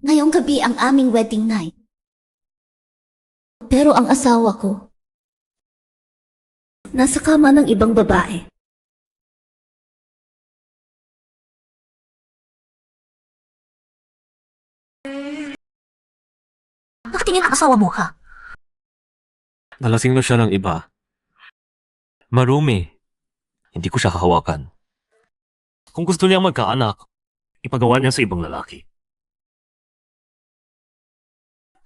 Ngayong gabi ang aming wedding night. Pero ang asawa ko, nasa kama ng ibang babae. Nakatingin ang asawa mo, ha? Nalasing na siya ng iba. Marumi. Hindi ko siya hahawakan. Kung gusto niyang magkaanak, ipagawa niya sa ibang lalaki.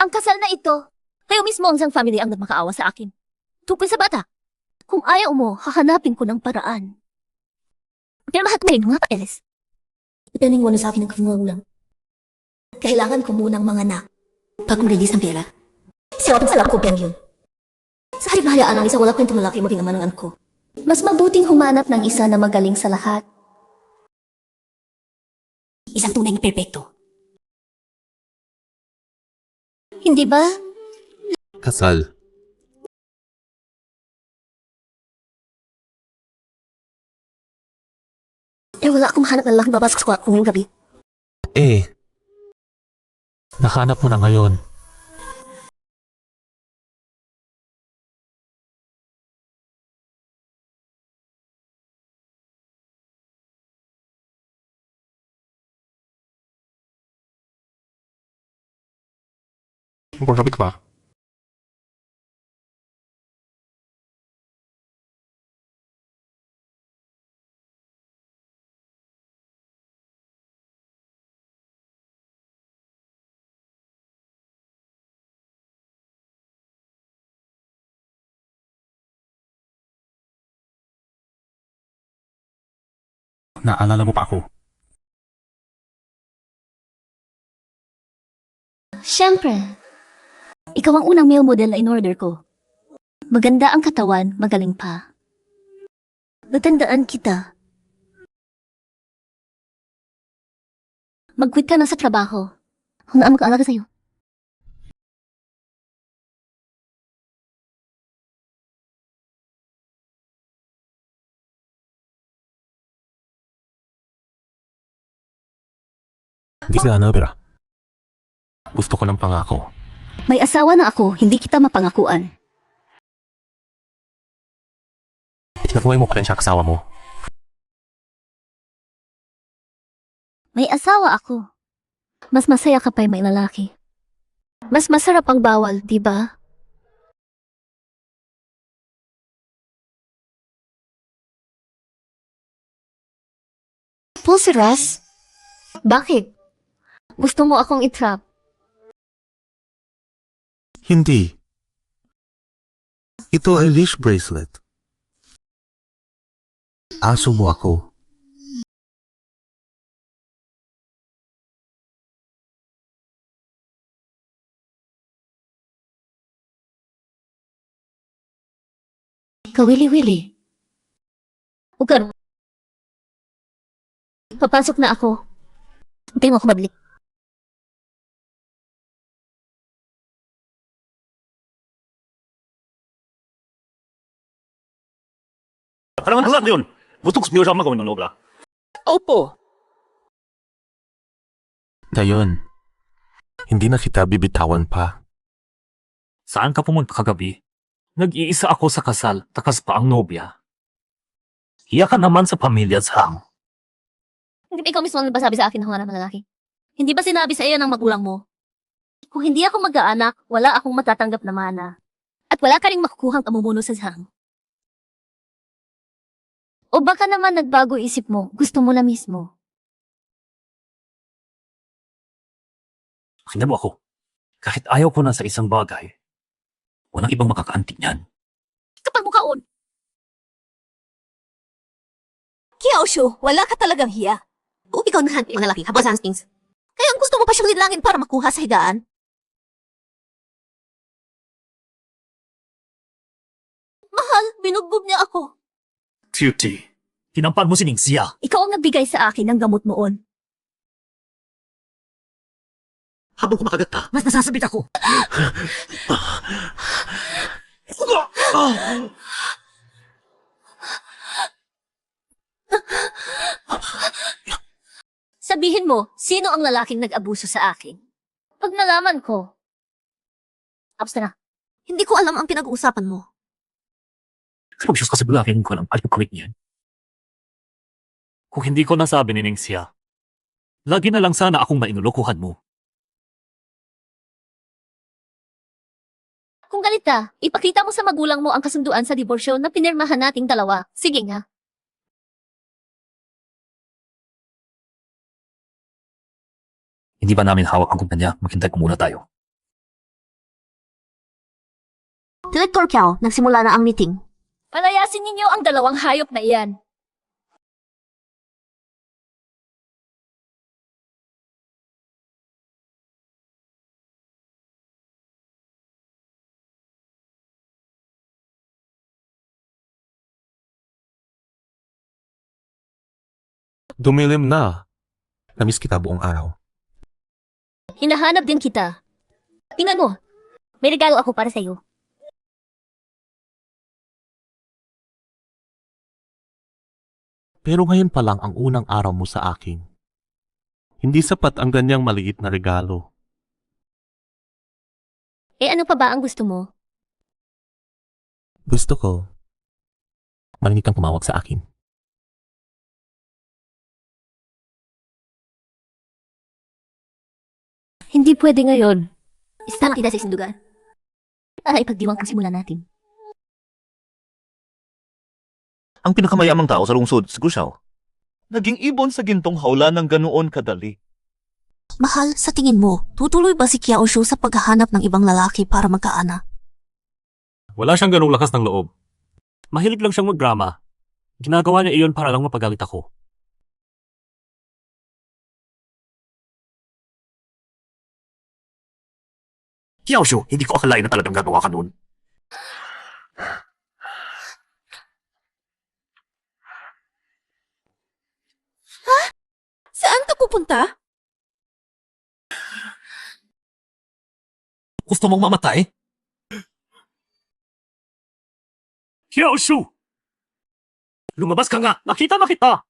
Ang kasal na ito, kayo mismo ang isang family ang nagmakaawa sa akin. Tungkol sa bata. Kung ayaw mo, hahanapin ko ng paraan. Pero lahat may mga paeles. Ipaning mo na sa akin ng kafungulang. Kailangan ko munang mga anak. Bagong release ng pera. Siya sa lap ko pang yun. Sa halip na hayaan ang isa wala kwentong lalaki maging ama ng anak ko. Mas mabuting humanap ng isa na magaling sa lahat. Isang tunay na perpekto. Hindi ba? Kasal. Wala akong hanap ng lalaking babasok sa kwarto ngayong gabi. Nahanap mo na ngayon. Bornabik ba? Naalala mo pa ako? Siyempre. Ikaw ang unang male model na in-order ko. Maganda ang katawan, magaling pa. Natandaan kita. Mag-quit ka na sa trabaho. Ako na ang mag-aalaga sa'yo. Hindi sila nabira. Gusto ko ng pangako. May asawa na ako, hindi kita mapangakuan. Tinabuhay mo pa rin siya kasawa mo. May asawa ako. Mas masaya kapag may lalaki. Mas masarap ang bawal, di ba? Si Ras? Bakit? Gusto mo akong itrap? Hindi. Ito ay leash bracelet. Aso mo ako. Kawili-wili. Ugar. Papasok na ako. Hintayin mo ako mabalik. Parang alam yun. Gusto ko siya magawin ng obra. Opo. Dayon. Hindi na kita bibitawan pa. Saan ka pumunta kagabi? Nag-iisa ako sa kasal, takas pa ang nobya. Hiya ka naman sa pamilya sang. Hindi ba ikaw mismo ang nagpasabi sa akin ng hanap ng lalaki? Hindi ba sinabi sa iyo ng magulang mo? Kung hindi ako mag-aanak, wala akong matatanggap na mana. At wala ka rin makukuhang kamumuno sa sang. O baka naman nagbago isip mo, gusto mo na mismo. Pakinggan mo ako. Kahit ayaw ko na sa isang bagay, walang ibang makakaanti niyan. Kapag mukhaon. Kiyaosho, wala ka talagang hiya. O ikaw na hanapin ang lalaki, habang sa hastings. Kaya ang gusto mo pa siyang nilangin para makuha sa higaan? Mahal, binugbog niya ako. Cutie, tinampal mo si Ningxia. Ikaw ang nagbigay sa akin ng gamot noon. Habang kumakagat ka, mas nasasabit ako. Sabihin mo, sino ang lalaking nag-abuso sa akin? Pag nalaman ko, tapos na. Hindi ko alam ang pinag-uusapan mo. Sabi siya kasi bulangin ko lang alcoholic niyan. Kung hindi ko nasabi ni Ning siya, lagi na lang sana akong mainulokohan mo. Kung galit ka, ipakita mo sa magulang mo ang kasunduan sa diborsyo na pinirmahan nating dalawa. Sige nga. Hindi ba namin hawak ang kumpanya? Maghintay ko muna tayo. Director Kiao, nagsimula na ang meeting. Palayasin ninyo ang dalawang hayop na iyan. Dumilim na. Namiss kita buong araw. Hinahanap din kita. Tingnan mo, may regalo ako para sa'yo. Pero ngayon pa lang ang unang araw mo sa akin. Hindi sapat ang ganyang maliit na regalo. Eh ano pa ba ang gusto mo? Gusto ko, marinig kang tumawag sa akin. Hindi pwede ngayon. Isama kita sa isindugan. Para ipagdiwang ang simula natin. Ang pinakamayamang tao sa lungsod, si Gusiao. Naging ibon sa gintong hawla ng ganoon kadali. Mahal, sa tingin mo, tutuloy ba si Kiao Shu sa paghahanap ng ibang lalaki para magkaanak? Wala siyang ganong lakas ng loob. Mahilig lang siyang magdrama. Ginagawa niya iyon para lang mapagalit ako. Kiaosho, hindi ko akalain na talagang gagawa ka nun. Saan ka pupunta? Gusto mong mamatay? Kiaosho! Lumabas ka nga! Nakita na kita!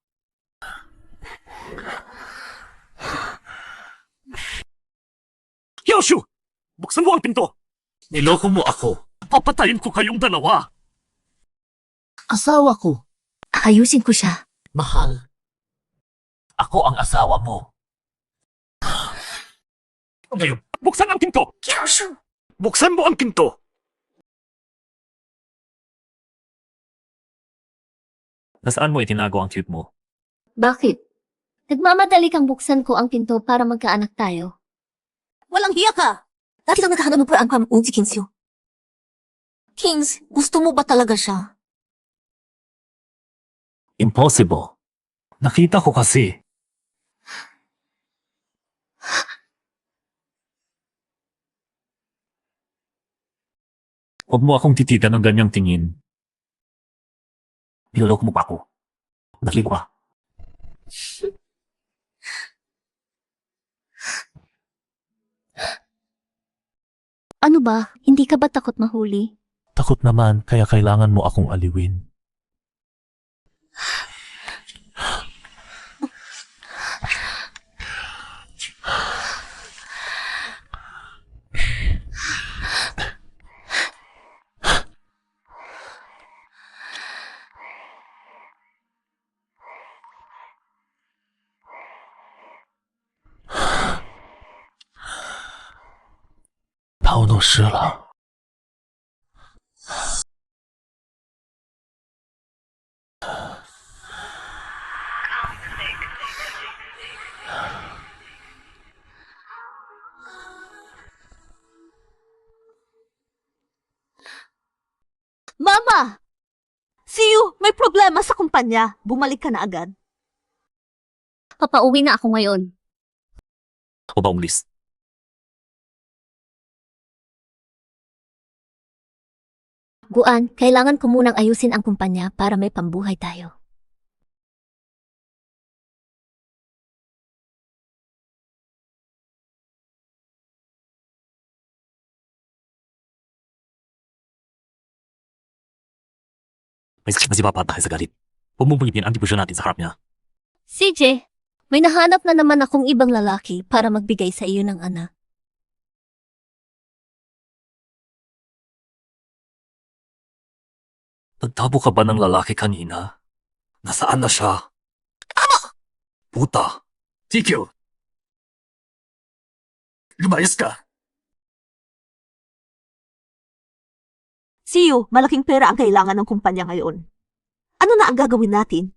Kiaosho! Buksan mo ang pinto! Niloko mo ako. Papatayin ko kayong dalawa! Asawa ko. Ayusin ko siya. Mahal. Ako ang asawa mo. Ngayon, buksan ang pinto! Kiaosho! Buksan mo ang pinto! Nasaan mo itinago ang tube mo? Bakit? Nagmamadali kang buksan ko ang pinto para magkaanak tayo. Walang hiya ka! Dati lang naghahanap ng paraan para si Kingsyo. Kings, gusto mo ba talaga siya? Impossible. Nakita ko kasi. Huwag mo akong titigan ng ganyang tingin. Niloloko mo pa ako. Dali ka. Ano ba? Hindi ka ba takot mahuli? Takot naman, kaya kailangan mo akong aliwin.刀都湿了。Mama! See you! May problema sa kumpanya. Bumalik ka na agad. Papauwi na ako ngayon. Ako ba umalis? Guan, kailangan ko munang ayusin ang kumpanya para may pambuhay tayo. May sakit na si Papa dahil sa galit. Huwag mong pangipin ang dibusyon natin sa harap niya. CJ, may nahanap na naman akong ibang lalaki para magbigay sa iyo ng anak. Nagtabo ka ba ng lalaki kanina? Nasaan na siya? Puta! Tikyo! Lumayas ka! Siyo, malaking pera ang kailangan ng kumpanya ngayon. Ano na ang gagawin natin?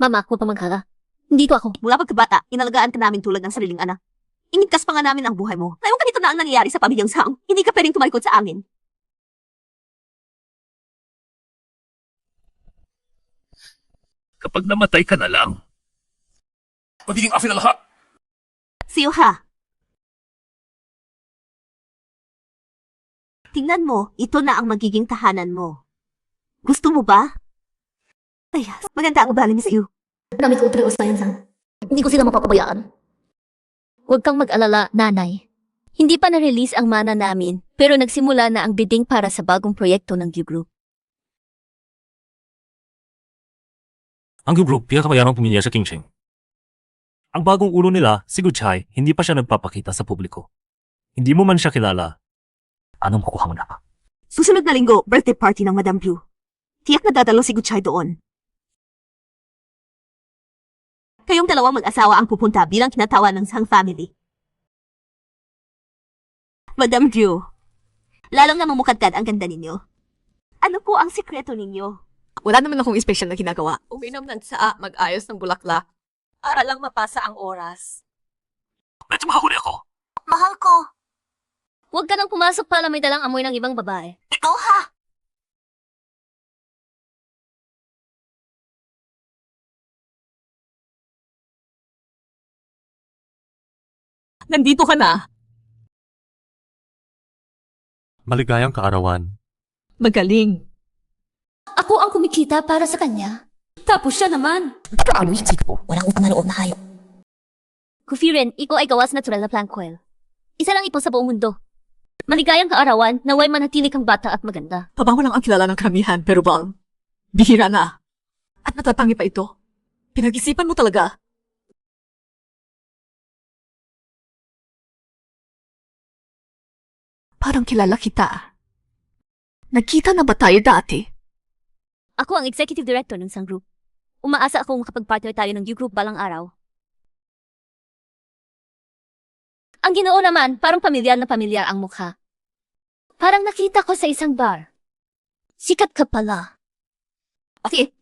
Mama, huwag pa magkala. Hindi to ako. Mula pagkabata, inalagaan ka namin tulad ng sariling anak. Inigtas pa nga namin ang buhay mo. Ngayon ganito na ang nangyayari sa pamilyang Sang. Hindi ka pwedeng tumalikod sa angin. Kapag namatay ka na lang, magiging afi na lahat. Siyo ha. Tingnan mo, ito na ang magiging tahanan mo. Gusto mo ba? Ay, maganda ang ugali ni Siyo. Gamit ko pero sa Sang. Hindi ko sila mapapabayaan. Huwag kang mag-alala, nanay. Hindi pa na-release ang mana namin, pero nagsimula na ang bidding para sa bagong proyekto ng U-Group. Ang group, pinakamayamang pamilya sa Qingcheng. Ang bagong ulo nila, si Guchay, hindi pa siya nagpapakita sa publiko. Hindi mo man siya kilala. Anong kukuha mo na? Susunod na linggo, birthday party ng Madam Blue. Tiyak na dadalo si Guchay doon. Kayong dalawang mag-asawa ang pupunta bilang kinatawan ng Sang family. Madam Blue, lalong namumukadkad ang ganda ninyo. Ano po ang sikreto ninyo? Wala naman akong special na ginagawa. Uminom ng tsaa, mag-ayos ng bulaklak, para lang mapasa ang oras. Medyo makahuli ako. Mahal ko. Huwag ka nang pumasok para may dalang amoy ng ibang babae. Ikaw ha. Nandito ka na. Maligayang kaarawan. Magaling. Ako ang kumikita para sa kanya. Tapos siya naman. Ano yung siko? Walang utang na loob na hayop. Kufiren, ikaw ay gawas natural na plankwel. Isa lang ito sa buong mundo. Maligayang kaarawan, naway manatili kang bata at maganda. Pabango lang ang kilala ng karamihan, pero Bal, bihira na. At natatangi pa ito. Pinag-isipan mo talaga. Parang kilala kita. Nagkita na ba tayo dati? Ako ang executive director ng Sang Group. Umaasa akong makapag-partner tayo ng U-Group balang araw. Ang Ginoo naman, parang pamilyar na pamilyar ang mukha. Parang nakita ko sa isang bar. Sikat ka pala. Sige.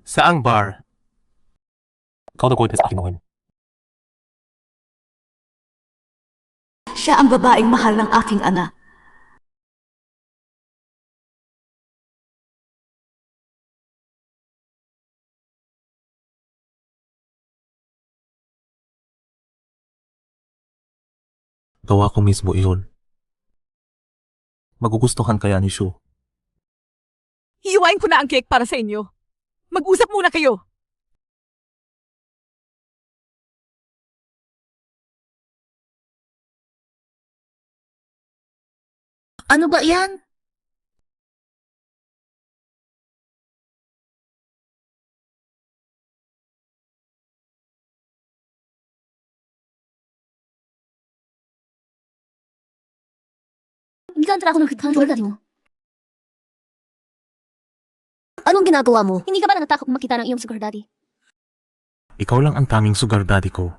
Saang bar? Ikaw na sa akin noon. Siya ang babaeng mahal ng aking anak. Gawa ko mismo iyon. Magugustuhan kaya ni Shu. Hiwain ko na ang cake para sa inyo. Mag-usap muna kayo. Ano ba yan? Hindi ka ako nakikita mo. Anong ginagawa mo? Hindi ka ba natatakot makita ng iyong sugar daddy? Ikaw lang ang tanging sugar daddy ko.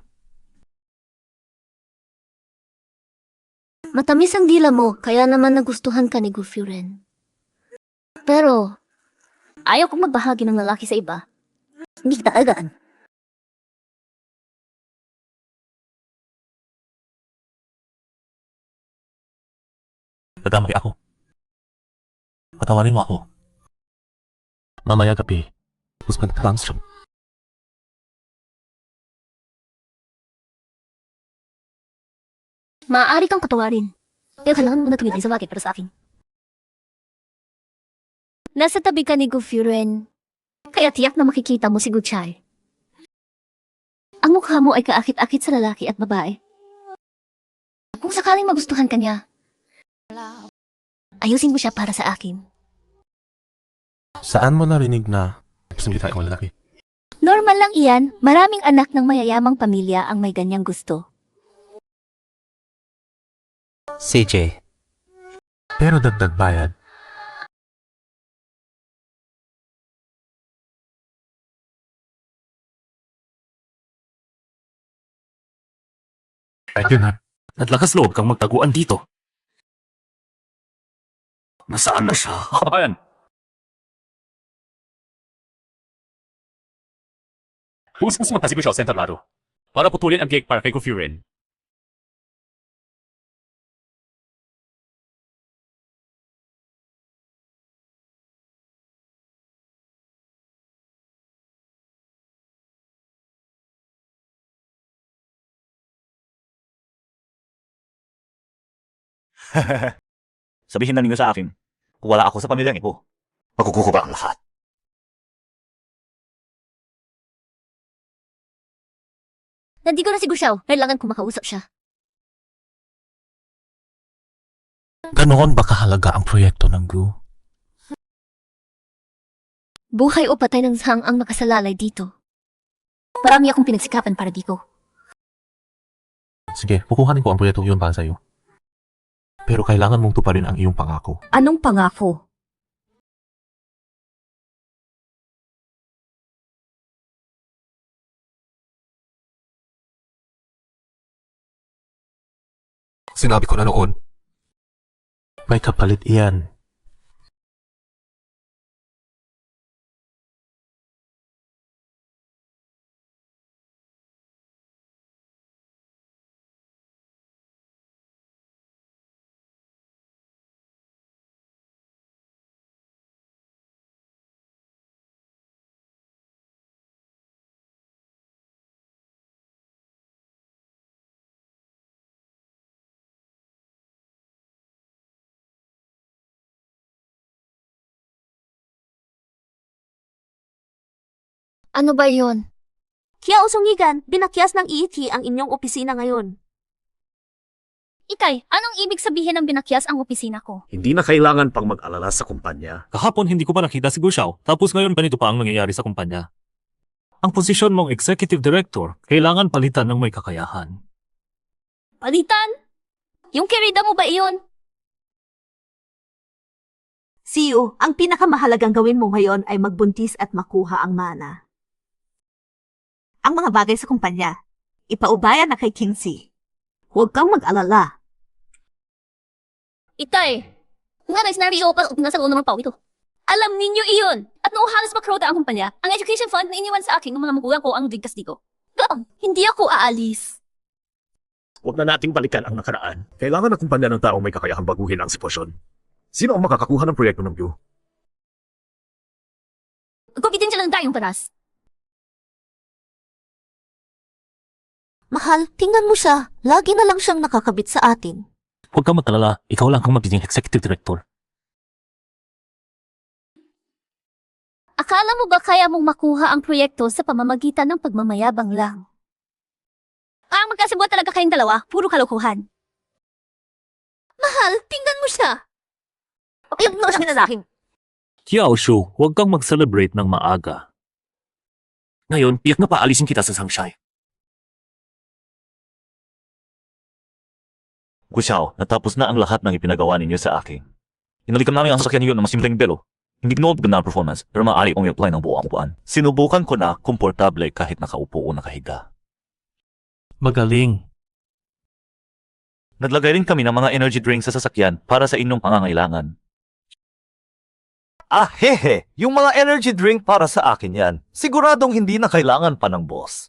Matamis ang dila mo, kaya naman nagustuhan ka ni Gufuren. Pero, ayaw kong magbahagi ng lalaki sa iba. Hindi kita agaan. Dadamay ako. Patawarin mo ako. Mamaya gabi, husband ka lang siya. Maaari kang patawarin. Pero kailangan mo na tumigil sa bagay para sa akin. Nasa tabi ka ni Gufuren, kaya tiyak na makikita mo si Guchay. Ang mukha mo ay kaakit-akit sa lalaki at babae. Kung sakaling magustuhan ka niya, ayusin mo siya para sa akin. Saan mo narinig na gusto tayo ang lalaki? Normal lang iyan, maraming anak ng mayayamang pamilya ang may ganyang gusto. CJ, Pero dagdag bayad. Pwede na. Naglakas loob kang magtaguan dito. Nasaan na siya? Kabayan! Gusto mas magtasibo siya sa entablado para putulin ang cake para kay Kufurin. Sabihin na ninyo sa akin, kung wala ako sa pamilyang ito, makukuha ba ang lahat? Nandito na si Gushao. Kailangan ko makausap siya. Ganoon ba kahalaga ang proyekto ng Gu? Buhay o patay ng Zhang ang nakasalalay dito. Marami akong pinagsikapan para dito. Sige, kukuhanin ko ang proyekto yun para sa'yo. Pero kailangan mong tuparin ang iyong pangako. Anong pangako? Sinabi ko na noon. May kapalit iyan. Ano ba yon? Kaya usungigan, binakyas ng ET ang inyong opisina ngayon. Itay, anong ibig sabihin ng binakyas ang opisina ko? Hindi na kailangan pang mag-alala sa kumpanya. Kahapon hindi ko pa nakita si Gushao, tapos ngayon ganito pa ang nangyayari sa kumpanya. Ang posisyon mong executive director, kailangan palitan ng may kakayahan. Palitan? Yung kirida mo ba iyon? CEO, ang pinakamahalagang gawin mo ngayon ay magbuntis at makuha ang mana. Ang mga bagay sa kumpanya, ipaubaya na kay Kingsley. Huwag kang mag-alala. Itay, nga na sinariyo pa nasa loob naman pa ito. Alam ninyo iyon. At noong halos makrota ang kumpanya, ang education fund na iniwan sa akin ng mga magulang ko ang ligtas dito. Gaon, hindi ako aalis. Huwag na nating balikan ang nakaraan. Kailangan ng kumpanya ng taong may kakayahang baguhin ang sitwasyon. Sino ang makakakuha ng proyekto ng Gu? Kumpitin sila ng tayong paras. Mahal, tingnan mo siya. Lagi na lang siyang nakakabit sa atin. Huwag kang matalala, ikaw lang ang magiging executive director. Akala mo ba kaya mong makuha ang proyekto sa pamamagitan ng pagmamayabang lang? Ang magkasabot talaga kayong dalawa, puro kalokohan. Mahal, tingnan mo siya. Ayun na siya kinalaking. Xiao Shu, huwag kang mag-celebrate ng maaga. Ngayon, tiyak na paalisin kita sa Sangshay. Gushao, natapos na ang lahat ng ipinagawa ninyo sa akin. Inalikan namin ang sasakyan niyo ng mas simpleng belo. Hindi ginood na performance, pero maaari kong i-apply ng buong upuan. Sinubukan ko na komportable kahit nakaupo o nakahiga. Magaling. Naglagay rin kami ng mga energy drinks sa sasakyan para sa inyong pangangailangan. Ah, hehe! Yung mga energy drink para sa akin yan. Siguradong hindi na kailangan pa ng boss.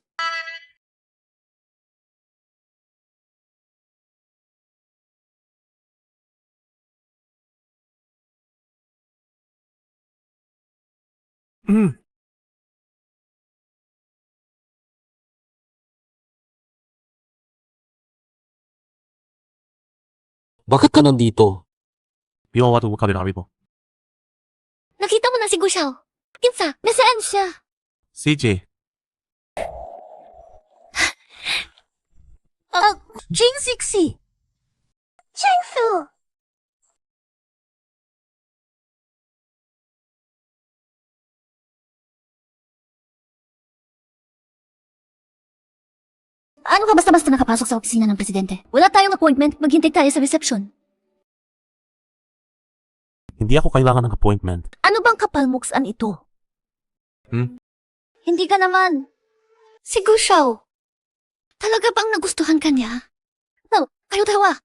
Bakit ka nandito? Iwawato mo kami mo. Nakita mo na si Gushao. Kinsa, nasaan siya? CJ, Jing Sixi. Chengsu! Ano ka basta-basta nakapasok sa opisina ng presidente? Wala tayong appointment, maghintay tayo sa reception. Hindi ako kailangan ng appointment. Ano bang kapalmuksan ito? Hindi ka naman. Si Gu Xiao. Talaga bang nagustuhan ka niya? No, kayo dalawa.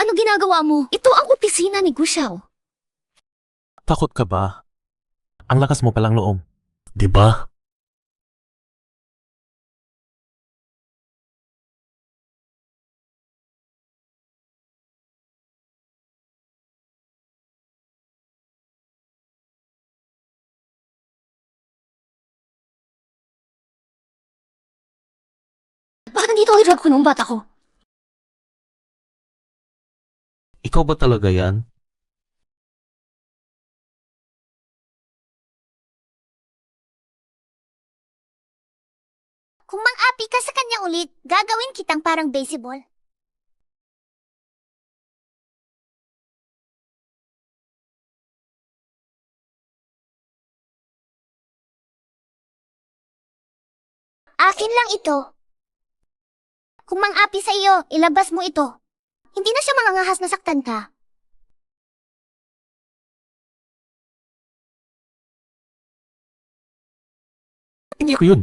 Ano ginagawa mo? Ito ang opisina ni Gu Xiao. Takot ka ba? Ang lakas mo palang noong. Di ba? Bakit nandito ay drug ko nung bata ko? Ikaw ba talaga yan? Kung mang-api ka sa kanya ulit, gagawin kitang parang baseball. Akin lang ito. Kung mang-api sa iyo, ilabas mo ito. Hindi na siya mangangahas na saktan ka. Hindi ako yun.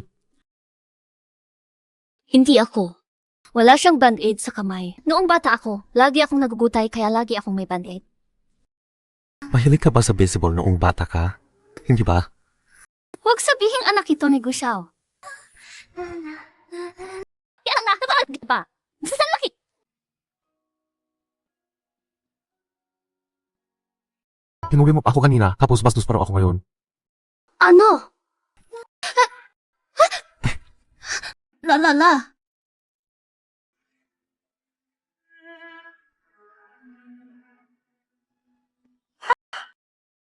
Hindi ako. Wala siyang band-aid sa kamay. Noong bata ako, lagi akong nagugutay kaya lagi akong may band-aid. Mahilig ka ba sa baseball noong bata ka? Hindi ba? Huwag sabihing anak ito ni Gu Xiao. Kaya nga, bakit ka ba? Saan laki? Pinuwi mo pa ako kanina, tapos bastos pa raw ako ngayon. Ano? La.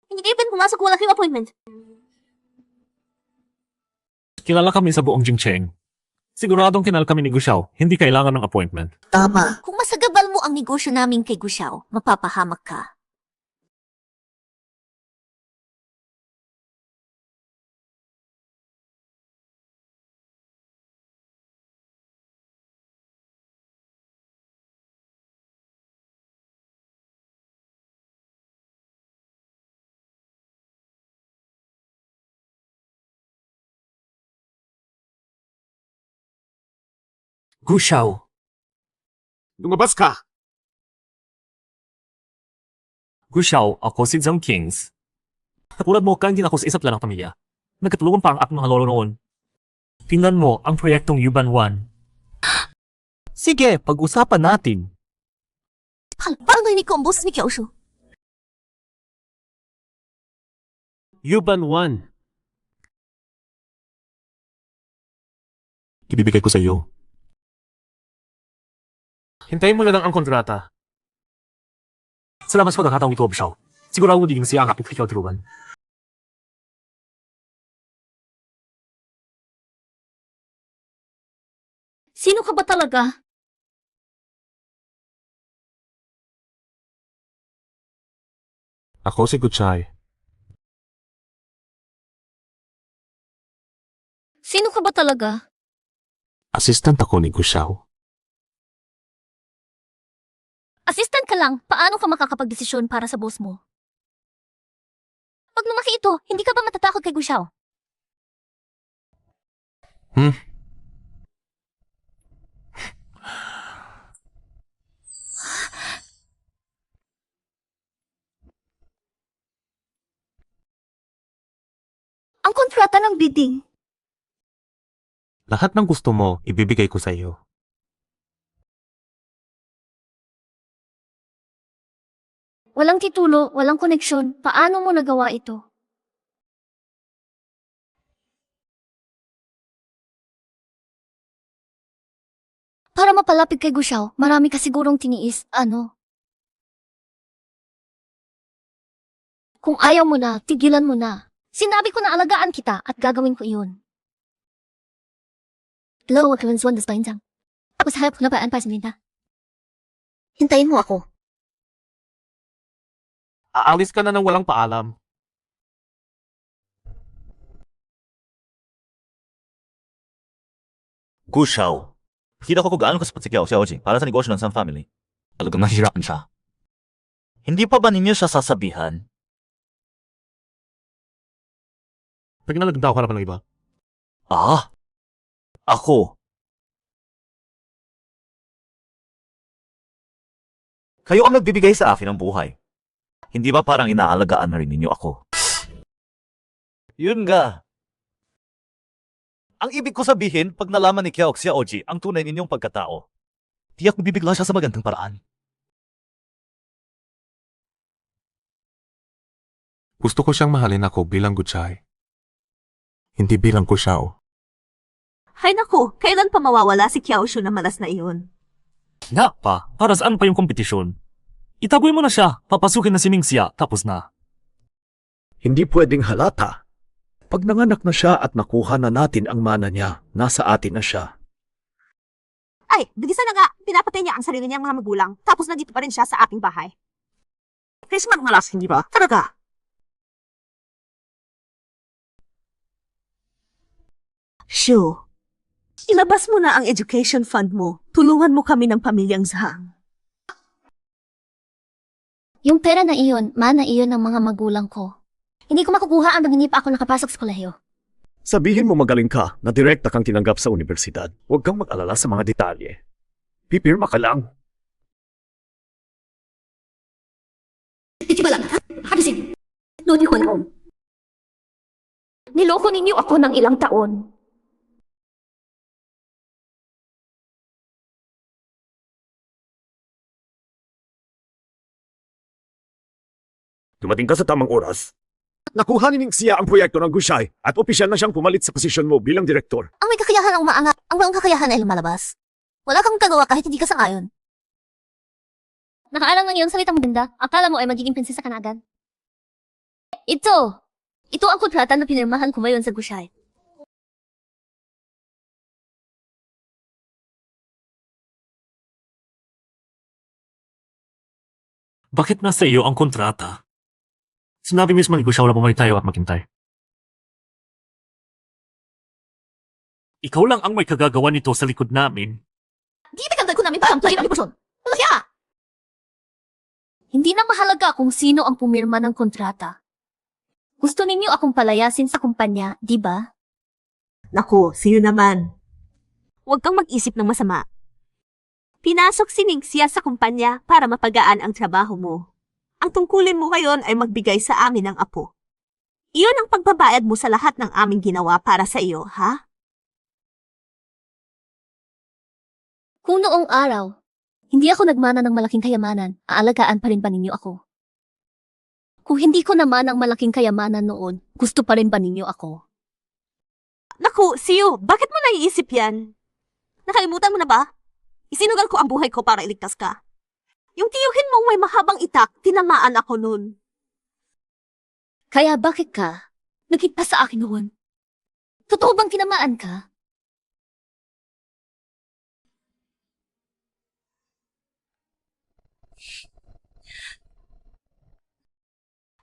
Hindi kayo pumasok, wala kayong appointment. Kilala kami sa buong Jingcheng. Siguradong kinal kami ni Gu Xiao. Hindi kailangan ng appointment. Tama. Kung masagabal mo ang negosyo namin kay Gu Xiao, mapapahamak ka. Gu Xiao, Lumabas ka! Gu Xiao, ako si Zhang Kings. Katulad mo, kang din ako sa isa lang ng pamilya. Nagkatulungan pa ang aking mga lolo noon. Tingnan mo ang proyektong Yuban 1. Sige, pag-usapan natin. Parang narinig ko ang boses ni Kiao Shu. Yuban 1. Ibibigay ko sa iyo. Hintayin mo na lang ang kontrata. Salamat sa pagkakataong ito, Gu Xiao. Sigurado diging siya ang aking tulungan. Sino ka ba talaga? Ako si Guchay. Sino ka ba talaga? Assistant ako ni Gu Xiao. Assistant ka lang, paano ka makakapagdesisyon para sa boss mo? Pag lumaki ito, hindi ka ba matatakot kay Gu Xiao? Ang kontrata ng bidding. Lahat ng gusto mo, ibibigay ko sa iyo. Walang titulo, walang koneksyon. Paano mo nagawa ito? Para mapalapit kay Gu Xiao, marami ka sigurong tiniis. Ano? Kung ayaw mo na, tigilan mo na. Sinabi ko na alagaan kita at gagawin ko iyon. Hello, Kawanswan Despainjang. Ako sa hayop ko na ba ang pasinita? Hintayin mo ako. Aalis ka na ng walang paalam. Gu Xiao. Kita ko kung gaano kasapat si Kiao Xiaoji para sa negosyo ng Sun Family. Talagang nahihirapan siya. Hindi pa ba ninyo siya sasabihan? Pag nalagdaw ka na pa ng iba. Ah, ako. Kayo ang nagbibigay sa akin ng buhay. Hindi ba parang inaalagaan na rin ninyo ako? Yun nga. Ang ibig ko sabihin, pag nalaman ni Kiao Xiaoji ang tunay ninyong pagkatao, tiyak bibigla siya sa magandang paraan. Gusto ko siyang mahalin ako bilang Guchay. Hindi bilang Kushao. Hay naku, kailan pa mawawala si Kiaoshu na malas na iyon? Nga pa, para saan pa yung kompetisyon? Itaboy mo na siya, papasukin na si Mingxia, tapos na. Hindi pwedeng halata. Pag nanganak na siya at nakuha na natin ang mana niya, nasa atin na siya. Ay, bilisan na nga, pinapatay niya ang sarili niyang mga magulang, tapos nandito pa rin siya sa ating bahay. Christmas malas, hindi ba? Talaga. Shu, ilabas mo na ang education fund mo. Tulungan mo kami ng pamilyang Zhang. Yung pera na iyon, mana iyon ng mga magulang ko. Hindi ko makukuha ang hindi pa ako nakapasok sa kolehiyo. Sabihin mo magaling ka na direkta kang tinanggap sa universidad. Huwag kang mag-alala sa mga detalye. Pipirma ka lang. Hindi ba lang? Harisin. Lodi ko na. Niloko ninyo ako ng ilang taon. Dumating ka sa tamang oras. Nakuha ni Ningxia ang proyekto ng Gushai at opisyal na siyang pumalit sa posisyon mo bilang direktor. Ang may kakayahan ang umaangat, ang walang kakayahan ay lumalabas. Wala kang kagawa kahit hindi ka sangayon. Nakaalang ng iyong salitang maganda, akala mo ay magiging prinsesa ka na agad. Ito ang kontrata na pinirmahan ko ngayon sa Gushai. Bakit nasa iyo ang kontrata? Sinabi mismo ni Gushao na bumalik tayo at maghintay. Ikaw lang ang may kagagawa nito sa likod namin. Di ba ko namin parang player ang ipasyon? Kaya! Hindi na mahalaga kung sino ang pumirma ng kontrata. Gusto ninyo akong palayasin sa kumpanya, di ba? Naku, siyo naman. Huwag kang mag-isip ng masama. Pinasok si Ningxia sa kumpanya para mapagaan ang trabaho mo. Ang tungkulin mo ngayon ay magbigay sa amin ng apo. Iyon ang pagbabayad mo sa lahat ng aming ginawa para sa iyo, ha? Kung noong araw, hindi ako nagmana ng malaking kayamanan, aalagaan pa rin ba ninyo ako? Kung hindi ko naman ang malaking kayamanan noon, gusto pa rin ba ninyo ako? Naku, siyo, bakit mo naiisip yan? Nakalimutan mo na ba? Isinugal ko ang buhay ko para iligtas ka. Yung tiyuhin mong may mahabang itak, tinamaan ako nun. Kaya bakit ka? Nagkita sa akin noon. Totoo bang tinamaan ka?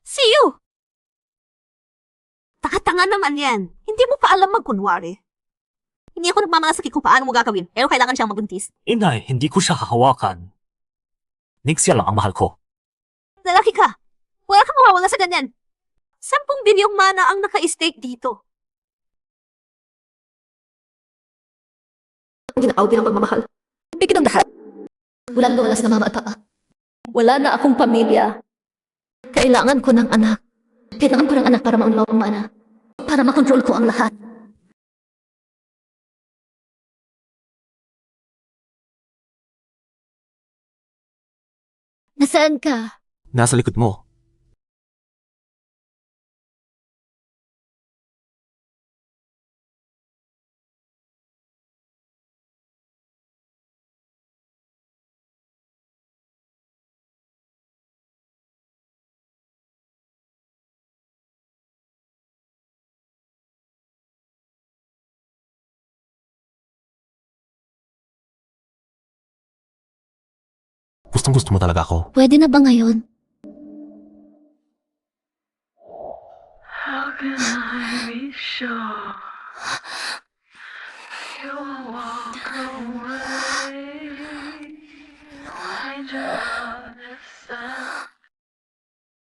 Siyo! Taka-tanga naman yan. Hindi mo pa alam magkunwari. Hindi ako nagmamalasakit kung paano mo gagawin, pero kailangan siyang mabuntis. Inay, hindi ko siya hahawakan. Ningxia lang ang mahal ko. Lalaki ka. Wala kang mawawala sa ganyan. 10 bilyong mana ang naka-stake dito. Ginaaw din ang pagmamahal. Bigyan ng lahat. Walang gawalas na mama at papa. Wala na akong pamilya. Kailangan ko ng anak. Kailangan ko ng anak para maunlaw ang mana. Para makontrol ko ang lahat. Nasaan ka? Nasa likod mo. Gustong-gusto mo talaga ako. Pwede na ba ngayon?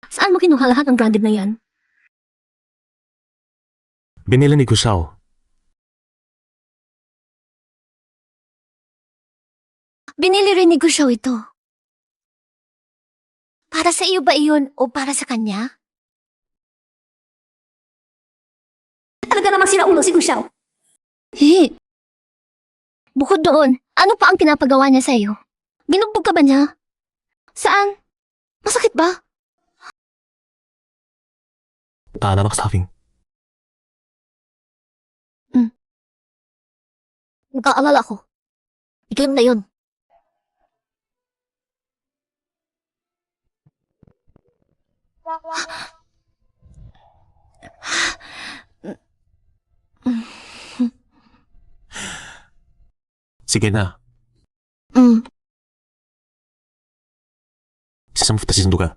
Saan mo kinuha lahat ng branded na yan? Binili ni Gusao. Binili rin ni Gusho ito. Para sa iyo ba iyon o para sa kanya? Talaga namang sinaulo si Gusho. Bukod doon, ano pa ang pinapagawa niya sa iyo? Binugbog ka ba niya? Saan? Masakit ba? Nakasafing. Nag-aalala ko. Ikaw na yun. Sige na. Sisamufta si Sunduga.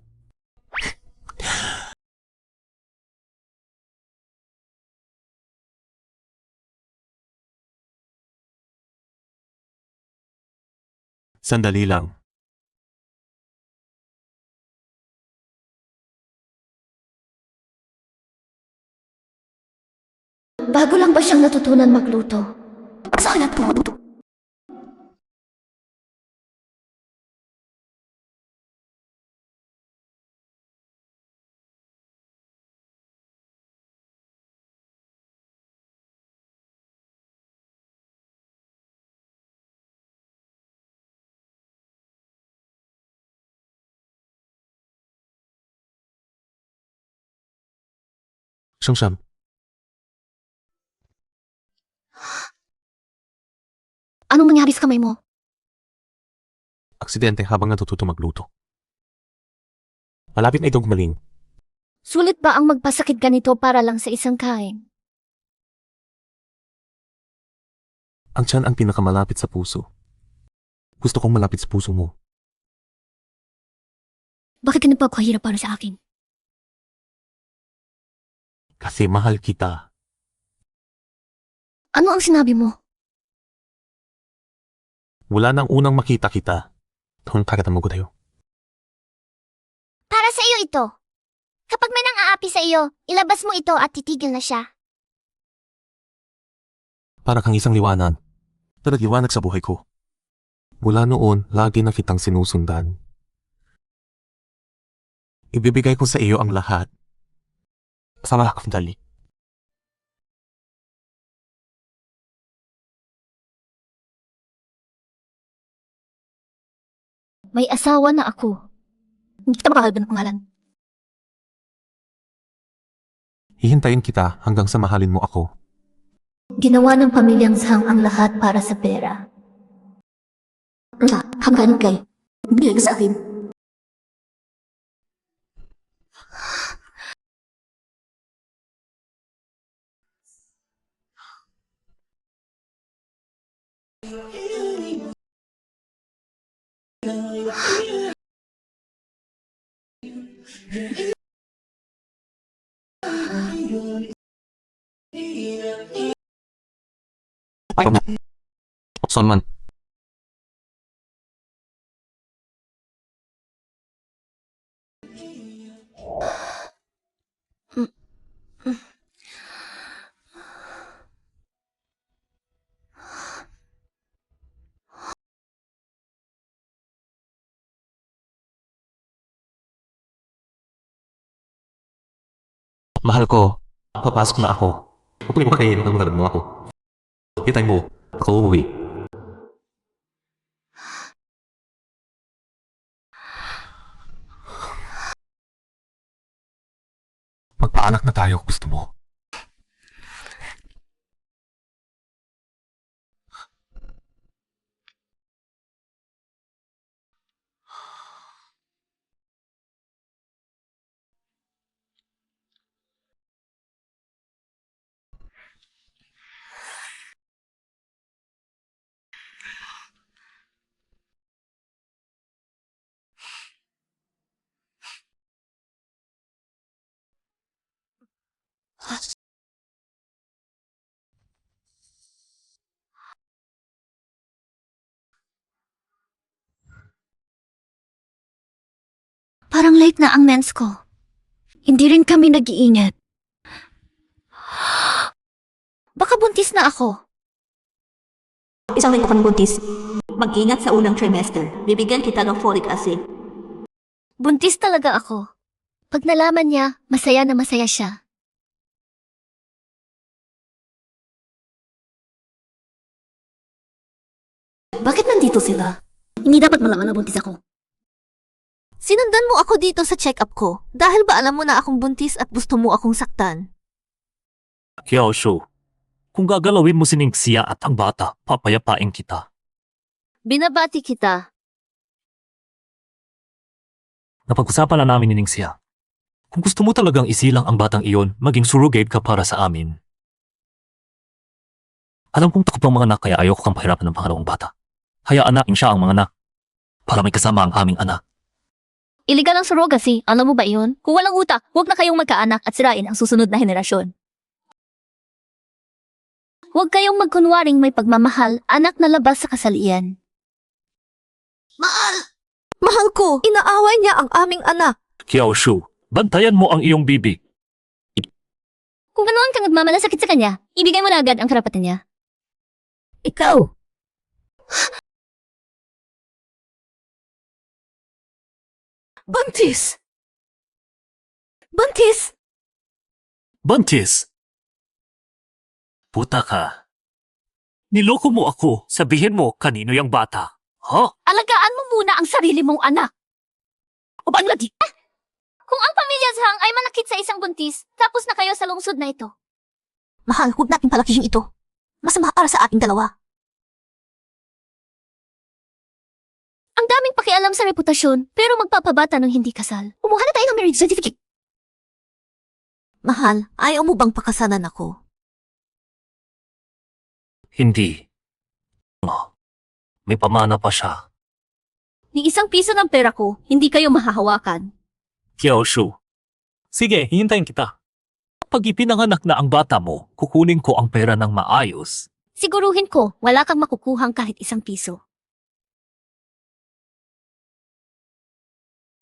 Sandali lang. Bago lang ba siyang natutunan magluto? Sa akin at pumuto. Siyam. Anong nangyari sa kamay mo? Aksidente habang natututo magluto. Malapit na itong gumaling. Sulit ba ang magpasakit ganito para lang sa isang kain? Ang tiyan ang pinakamalapit sa puso. Gusto kong malapit sa puso mo. Bakit ka nagpapahirap para sa akin? Kasi mahal kita. Ano ang sinabi mo? Wala nang unang makita kita. Doon kagatan mo ko tayo. Para sa iyo ito. Kapag may nang-aapi sa iyo, ilabas mo ito at titigil na siya. Para kang isang liwanag. Liwanag sa buhay ko. Mula noon, lagi na kitang sinusundan. Ibibigay ko sa iyo ang lahat. Sama ka, dali. May asawa na ako. Hindi kita makakalban ng pangalan. Hihintayin kita hanggang sa mahalin mo ako. Ginawa ng pamilyang Zhang ang lahat para sa pera. Hanggang kay, bigay ka sa akin. Saan man? Mahal ko, papasok na ako. Huwag mo kayo ng mga mo ako. Hitay mo, ako uuwi. Magpaanak na tayo kung gusto mo. Parang late na ang mens ko. Hindi rin kami nag-iingat. Baka buntis na ako. Isang linggo kang buntis. Mag-ingat sa unang trimester. Bibigyan kita ng folic acid. Buntis talaga ako. Pag nalaman niya, masaya na masaya siya. Bakit nandito sila? Hindi dapat malaman na buntis ako. Sinundan mo ako dito sa check-up ko dahil ba alam mo na akong buntis at gusto mo akong saktan? Kiao Shu, kung gagalawin mo si Ningxia at ang bata, papayapain kita. Binabati kita. Napag-usapan na namin ni Ningxia. Kung gusto mo talagang isilang ang batang iyon, maging surrogate ka para sa amin. Alam kong takot ang mga anak kaya ayoko kang pahirapan ng pangalawang bata. Hayaan natin siya ang mga anak para may kasama ang aming anak. Iligal ang surrogacy. Alam mo ba iyon? Kung walang utak, huwag na kayong magkaanak at sirain ang susunod na henerasyon. Huwag kayong magkunwaring may pagmamahal, anak na labas sa kasalian. Mahal ko! Inaaway niya ang aming anak. Kiao Shu, bantayan mo ang iyong bibi. Kung ganoon kang nagmamalasakit sa kanya, ibigay mo na agad ang karapatan niya. Ikaw! Buntis! Buntis! Buntis! Puta ka. Niloko mo ako. Sabihin mo kanino yung bata. Ha? Alagaan mo muna ang sarili mong anak. O ba ang lagi? Kung ang pamilya Zhang ay manakit sa isang buntis, tapos na kayo sa lungsod na ito. Mahal, huwag natin palakihin ito. Masama para sa ating dalawa. Ang daming pakialam sa reputasyon, pero magpapabata ng hindi kasal. Kumuha na tayo ng marriage certificate. Mahal, ayaw mo bang pakasalan ako? Hindi. No. May pamana pa siya. Ni isang piso ng pera ko, hindi kayo mahahawakan. Kiao Shu. Sige, hihintayin kita. Pag ipinanganak na ang bata mo, kukunin ko ang pera ng maayos. Siguruhin ko, wala kang makukuhang kahit isang piso.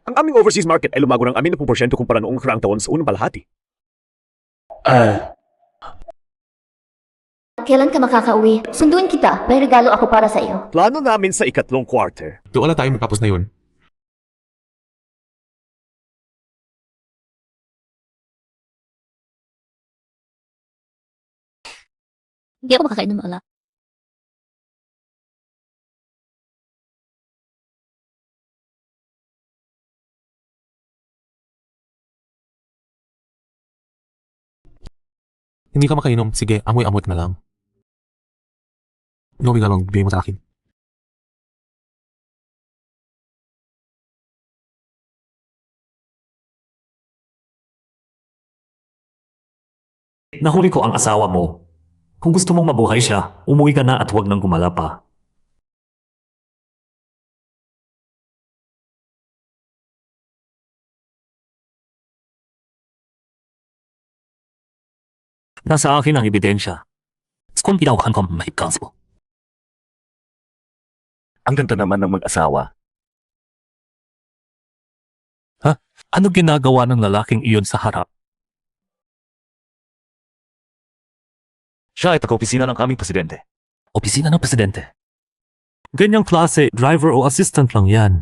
Ang aming overseas market ay lumago ng 40% kumpara noong nakaraang taon sa unang kalahati. Kailan ka makakauwi? Sunduin kita, may regalo ako para sa iyo. Plano namin sa ikatlong quarter. Doon na tayo magtapos na yun. Hindi ako makakain ng mala. Hindi ka makainom. Sige, amoy-amoy ka na lang. Inuwi ka lang, bigay mo sa akin. Nahuli ko ang asawa mo. Kung gusto mong mabuhay siya, umuwi ka na at huwag nang gumala pa. Nasa akin ang ebidensya. Kung pinawakan ko ang mahigkans mo. Ang ganda naman ng mag-asawa. Ano ginagawa ng lalaking iyon sa harap? Siya ay taga-opisina ng aming presidente. Opisina ng presidente. Ganyang klase, driver o assistant lang yan.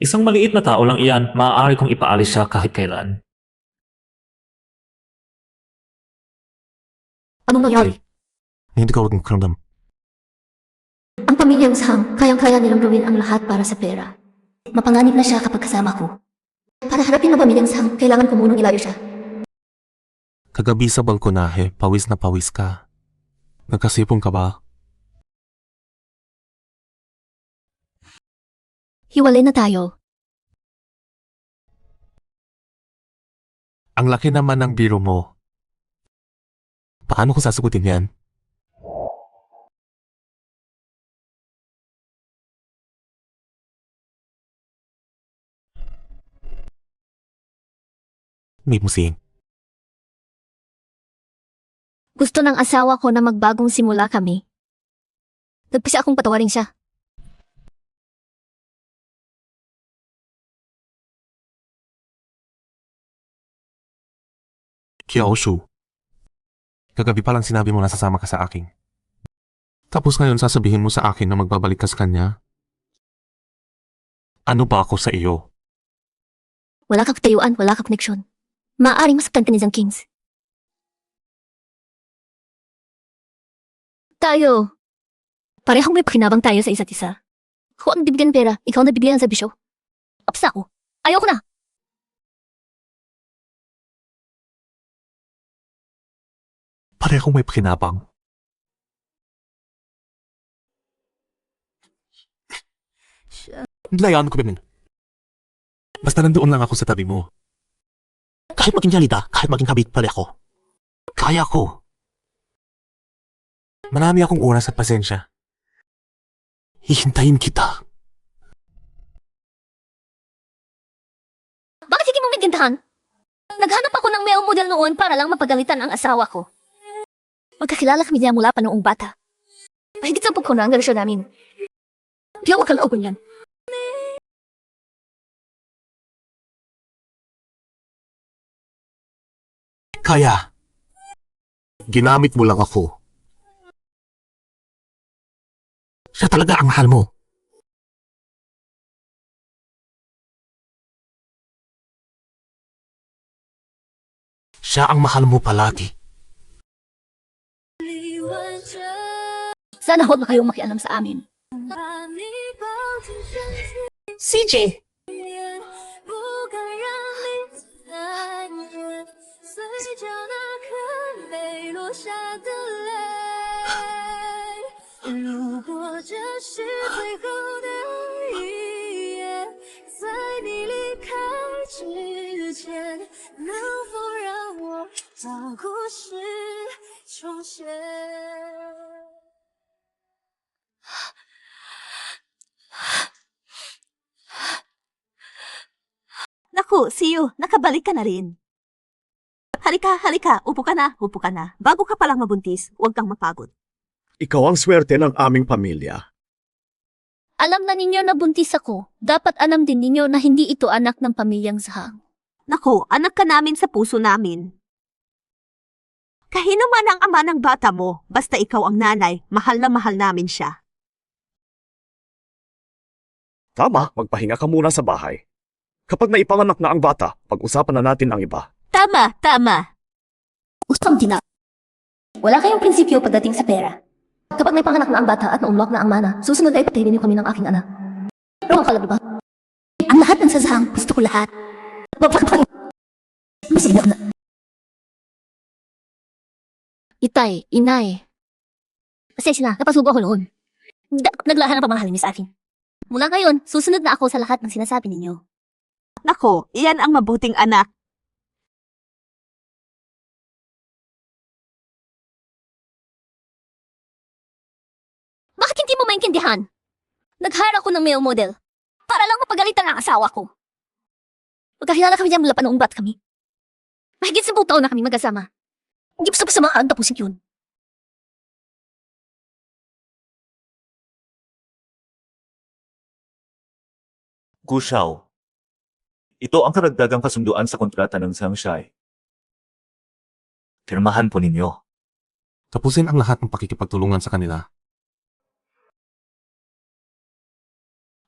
Isang maliit na tao lang iyan, maaari kong ipaalis siya kahit kailan. Anong nangyari? Hindi ka huwag magkaramdam. Ang pamilyang Zhang, kayang-kaya nilang gawin ang lahat para sa pera. Mapanganib na siya kapag kasama ko. Para harapin ang pamilyang Zhang, kailangan ko munang ilayo siya. Kagabi sa balkonahe, pawis na pawis ka. Nagkasipong ka ba? Hiwalay na tayo. Ang laki naman ng biro mo. Paano ko sasagutin yan? May musing. Gusto ng asawa ko na magbagong simula kami. Nagpisa akong patawarin siya. Kiaoshu, kagabi pa lang sinabi mo na sasama ka sa akin. Tapos ngayon sasabihin mo sa akin na magbabalik ka sa kanya? Ano ba ako sa iyo? Wala kang katayuan, wala kang koneksyon. Maaaring masaktan ka ni Zhang Kings. Tayo. Parehong may pakinabang tayo sa isa't isa. Ako ang bibigyan ng pera, ikaw na bibigyan ng serbisyo. Apsa ako. Ayoko na. Parehong may pakinabang. Layaan ko din. Basta nandoon lang ako sa tabi mo. Kahit maging jalida, kahit maging kabit pala ako. Kaya ko. Marami akong oras at pasensya. Hihintayin kita. Bakit hindi mo maintindihan? Naghanap ako ng male model noon para lang mapagalitan ang asawa ko. Magkakilala kami niya mula pa noong bata. Mahigit sa ko na ang relasyon namin. Di ako makalooban yan. Kaya, ginamit mo lang ako. Siya talaga ang mahal mo. Siya ang mahal mo palagi. Sana huwag na kayong makialam sa amin. CJ, naku, see you. Nakabalik ka na rin. Halika, halika. Upo ka na, upo ka na. Bago ka palang mabuntis, huwag kang mapagod. Ikaw ang swerte ng aming pamilya. Alam na ninyo na buntis ako. Dapat alam din ninyo na hindi ito anak ng pamilyang Zhang. Naku, anak ka namin sa puso namin. Kahino man ang ama ng bata mo, basta ikaw ang nanay, mahal na mahal namin siya. Tama, magpahinga ka muna sa bahay. Kapag naipanganak na ang bata, pag-usapan na natin ang iba. Tama, tama. Usang tina. Wala kayong prinsipyo pagdating sa pera. Kapag may panganak na ang bata at naunlock na ang mana, susunod ay patayin niyo kami ng aking anak. Pero ang kalab ba? Ang lahat ng sasahang, gusto ko lahat. Masaya na. Itay, inay. Pasensya na, napasubo ako noon. Naglahan ng pamahal niyo sa akin. Mula ngayon, susunod na ako sa lahat ng sinasabi ninyo. Nako, iyan ang mabuting anak. Bakit hindi mo maintindihan? Nag-hire ako ng male model para lang mapagalitan ang asawa ko. Magkakilala kami dyan mula pa noong bat kami. Mahigit 10 taon na kami magkasama. Hindi pa sa mga tapusin yun. Gu Xiao, ito ang karagdagang kasunduan sa kontrata ng Zhangshai. Pirmahan po ninyo. Tapusin ang lahat ng pakikipagtulungan sa kanila.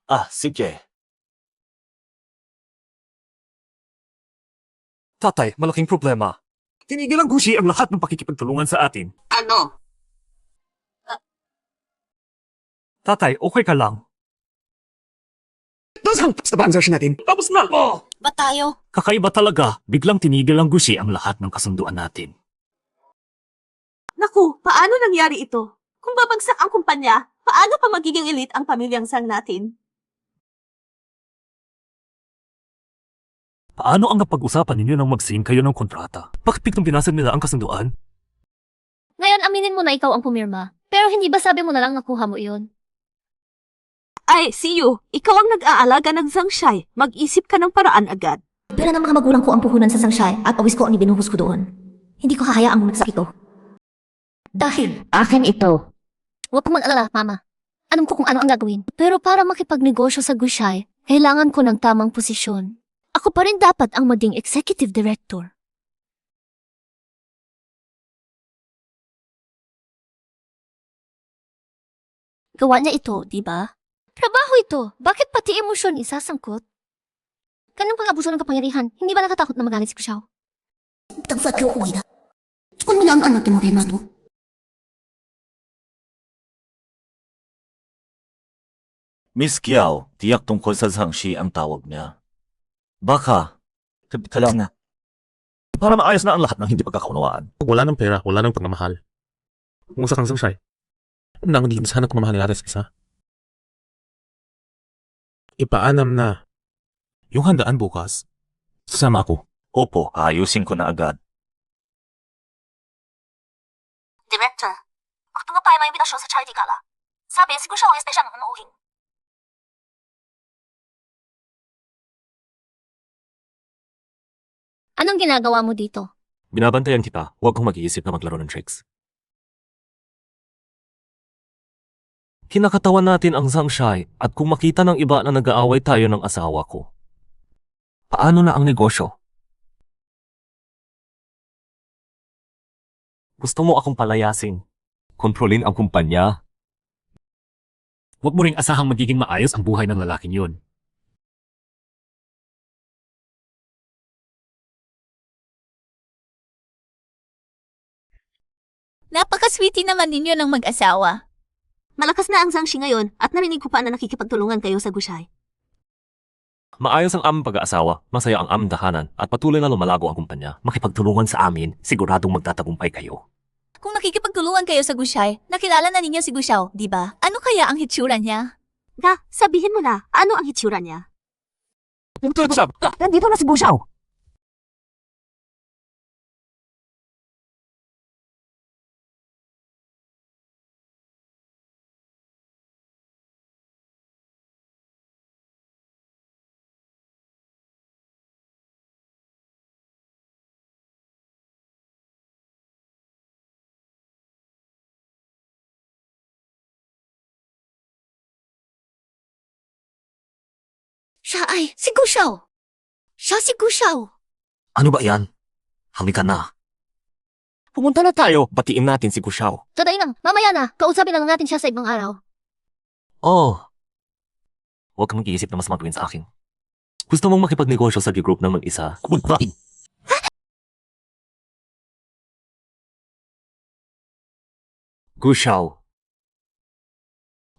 Ah, sige. Tatay, malaking problema. Tinigil ang Gucci ang lahat ng pakikipagtulungan sa atin. Ano? Tatay, okay ka lang. Tapos sa transaction natin. Tapos na! Oh! Ba tayo? Kakaiba talaga, biglang tinigil ang Gucci ang lahat ng kasunduan natin. Naku, paano nangyari ito? Kung babagsak ang kumpanya, paano pa magiging elite ang pamilyang Zhang natin? Paano ang napag-usapan ninyo nang mag-sign kayo ng kontrata? Bakit biglang binasag nila ang kasunduan? Ngayon, aminin mo na ikaw ang pumirma. Pero hindi ba sabi mo na lang nakuha mo iyon? Ay, see you. Ikaw ang nag-aalaga ng Zhangshai. Mag-isip ka ng paraan agad. Pera ng mga magulang ko ang puhunan sa Zhangshai at awis ko ang ibinuhos ko doon. Hindi ko hahayaang bumagsak ito. Dahil akin ito. Huwag kang mag-alala, Mama. Alam ko kung ano ang gagawin. Pero para makipagnegosyo sa Gushai, kailangan ko ng tamang posisyon. Ako pa rin dapat ang maging executive director. Gawa niya ito, di ba? Trabaho ito. Bakit pati emosyon isasangkot? Ganun pang abuso ng kapangyarihan. Hindi ba nakatakot na magalit si Xiao? Tagfadyo ko ida. Kung nilang anak mo rin nato. Miss Kiao, tiyak tungkol sa Zhangxi ang tawag niya. Baka, lang na. Para maayos na ang lahat ng hindi pagkakaunawaan. Pag wala ng pera, wala ng pagmamahal. Kung sa kang siya'y, nang hindi sana kumamahal ni Ares isa. Ipaanam na. Yung handaan bukas, sasama ako. Opo, ayusin ko na agad. Director, ako nga pa may imbitasyon sa charity gala. Sabi, siguro siya ang espesyal ng mauhing. Anong ginagawa mo dito? Binabantayan kita, huwag kang mag-iisip na maglaro ng tricks. Kinakatawan natin ang Zhangshai at kung makita ng iba na nag-aaway tayo ng asawa ko. Paano na ang negosyo? Gusto mo akong palayasin? Kontrolin ang kumpanya? Huwag mo ring asahang magiging maayos ang buhay ng lalaking yun. Napaka-sweetie naman ninyo ng mag-asawa. Malakas na ang Zhangxi ngayon at narinig ko pa na nakikipagtulungan kayo sa Gushay. Maayos ang aming pag-aasawa, masaya ang aming tahanan at patuloy na lumalago ang kumpanya. Makipagtulungan sa amin, siguradong magtatagumpay kayo. Kung nakikipagtulungan kayo sa Gushay, nakilala na ninyo si Gushao, di ba? Ano kaya ang hitsura niya? Sabihin mo na, ano ang hitsura niya? Nandito na si Busaw. Siya ay si Gushao. Siya si Gushao. Ano ba yan? Halika na. Pumunta na tayo, batiin natin si Gushao. Today lang, mamaya na. Kausapin lang natin siya sa ibang araw. Oh. Huwag kang mag-iisip na mas matuwin sa akin. Gusto mong makipagnegosyo sa group ng mag-isa? Gushao.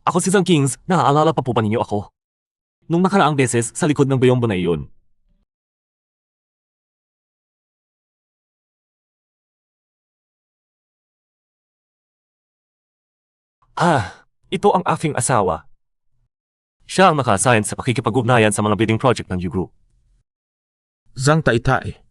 Ako si Zhang Kings, naaalala pa po ba ninyo ako? Nung nakaraang beses, sa likod ng bayombo na iyon. Ito ang aking asawa. Siya ang naka-assign sa pakikipag-ugnayan sa mga bidding project ng U-Group. Zhang Taitai.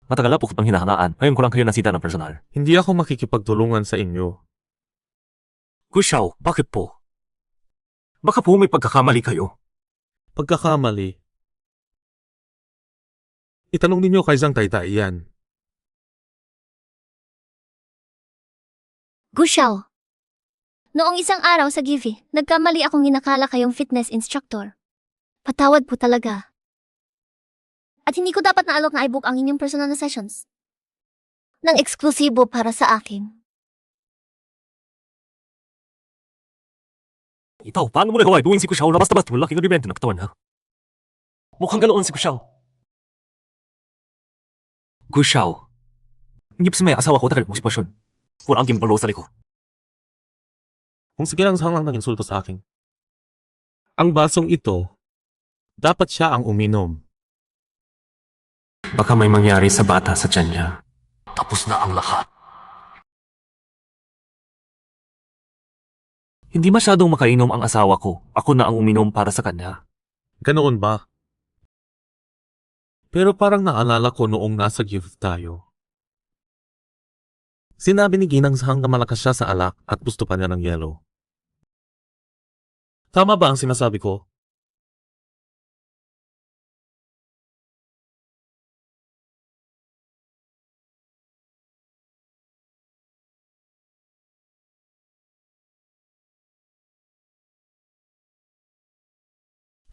Matagal na po kitang hinahanaan. Ngayon ko lang kayo nasita ng personal. Hindi ako makikipagtulungan sa inyo. Gushao, bakit po? Baka po may pagkakamali kayo. Pagkakamali. Itanong ninyo kay Zhang Taitai yan. Gushao. Noong isang araw sa Givi, nagkamali akong inakala kayong fitness instructor. Patawad po talaga. At hindi ko dapat naalok na i-book ang inyong personal na sessions. Nang eksklusibo para sa akin. Ito, paano mo nagawa? Doing si Gushao na basta-basta wala kang ribente ng katawan, ha? Mukhang ganoon si Gushao. Gushao. Hindi pa sa may asawa ko tagal mong sitwasyon. Pura ang gimbalo sa liko. Kung sige lang Zhang lang nag-insulto sa akin. Ang basong ito, dapat siya ang uminom. Baka may mangyari sa bata sa tiyan niya. Tapos na ang lahat. Hindi masyadong makainom ang asawa ko. Ako na ang uminom para sa kanya. Ganoon ba? Pero parang naalala ko noong nasa gift tayo. Sinabi ni Ginang Zhang na malakas siya sa alak at gusto pa niya ng yelo. Tama ba ang sinasabi ko?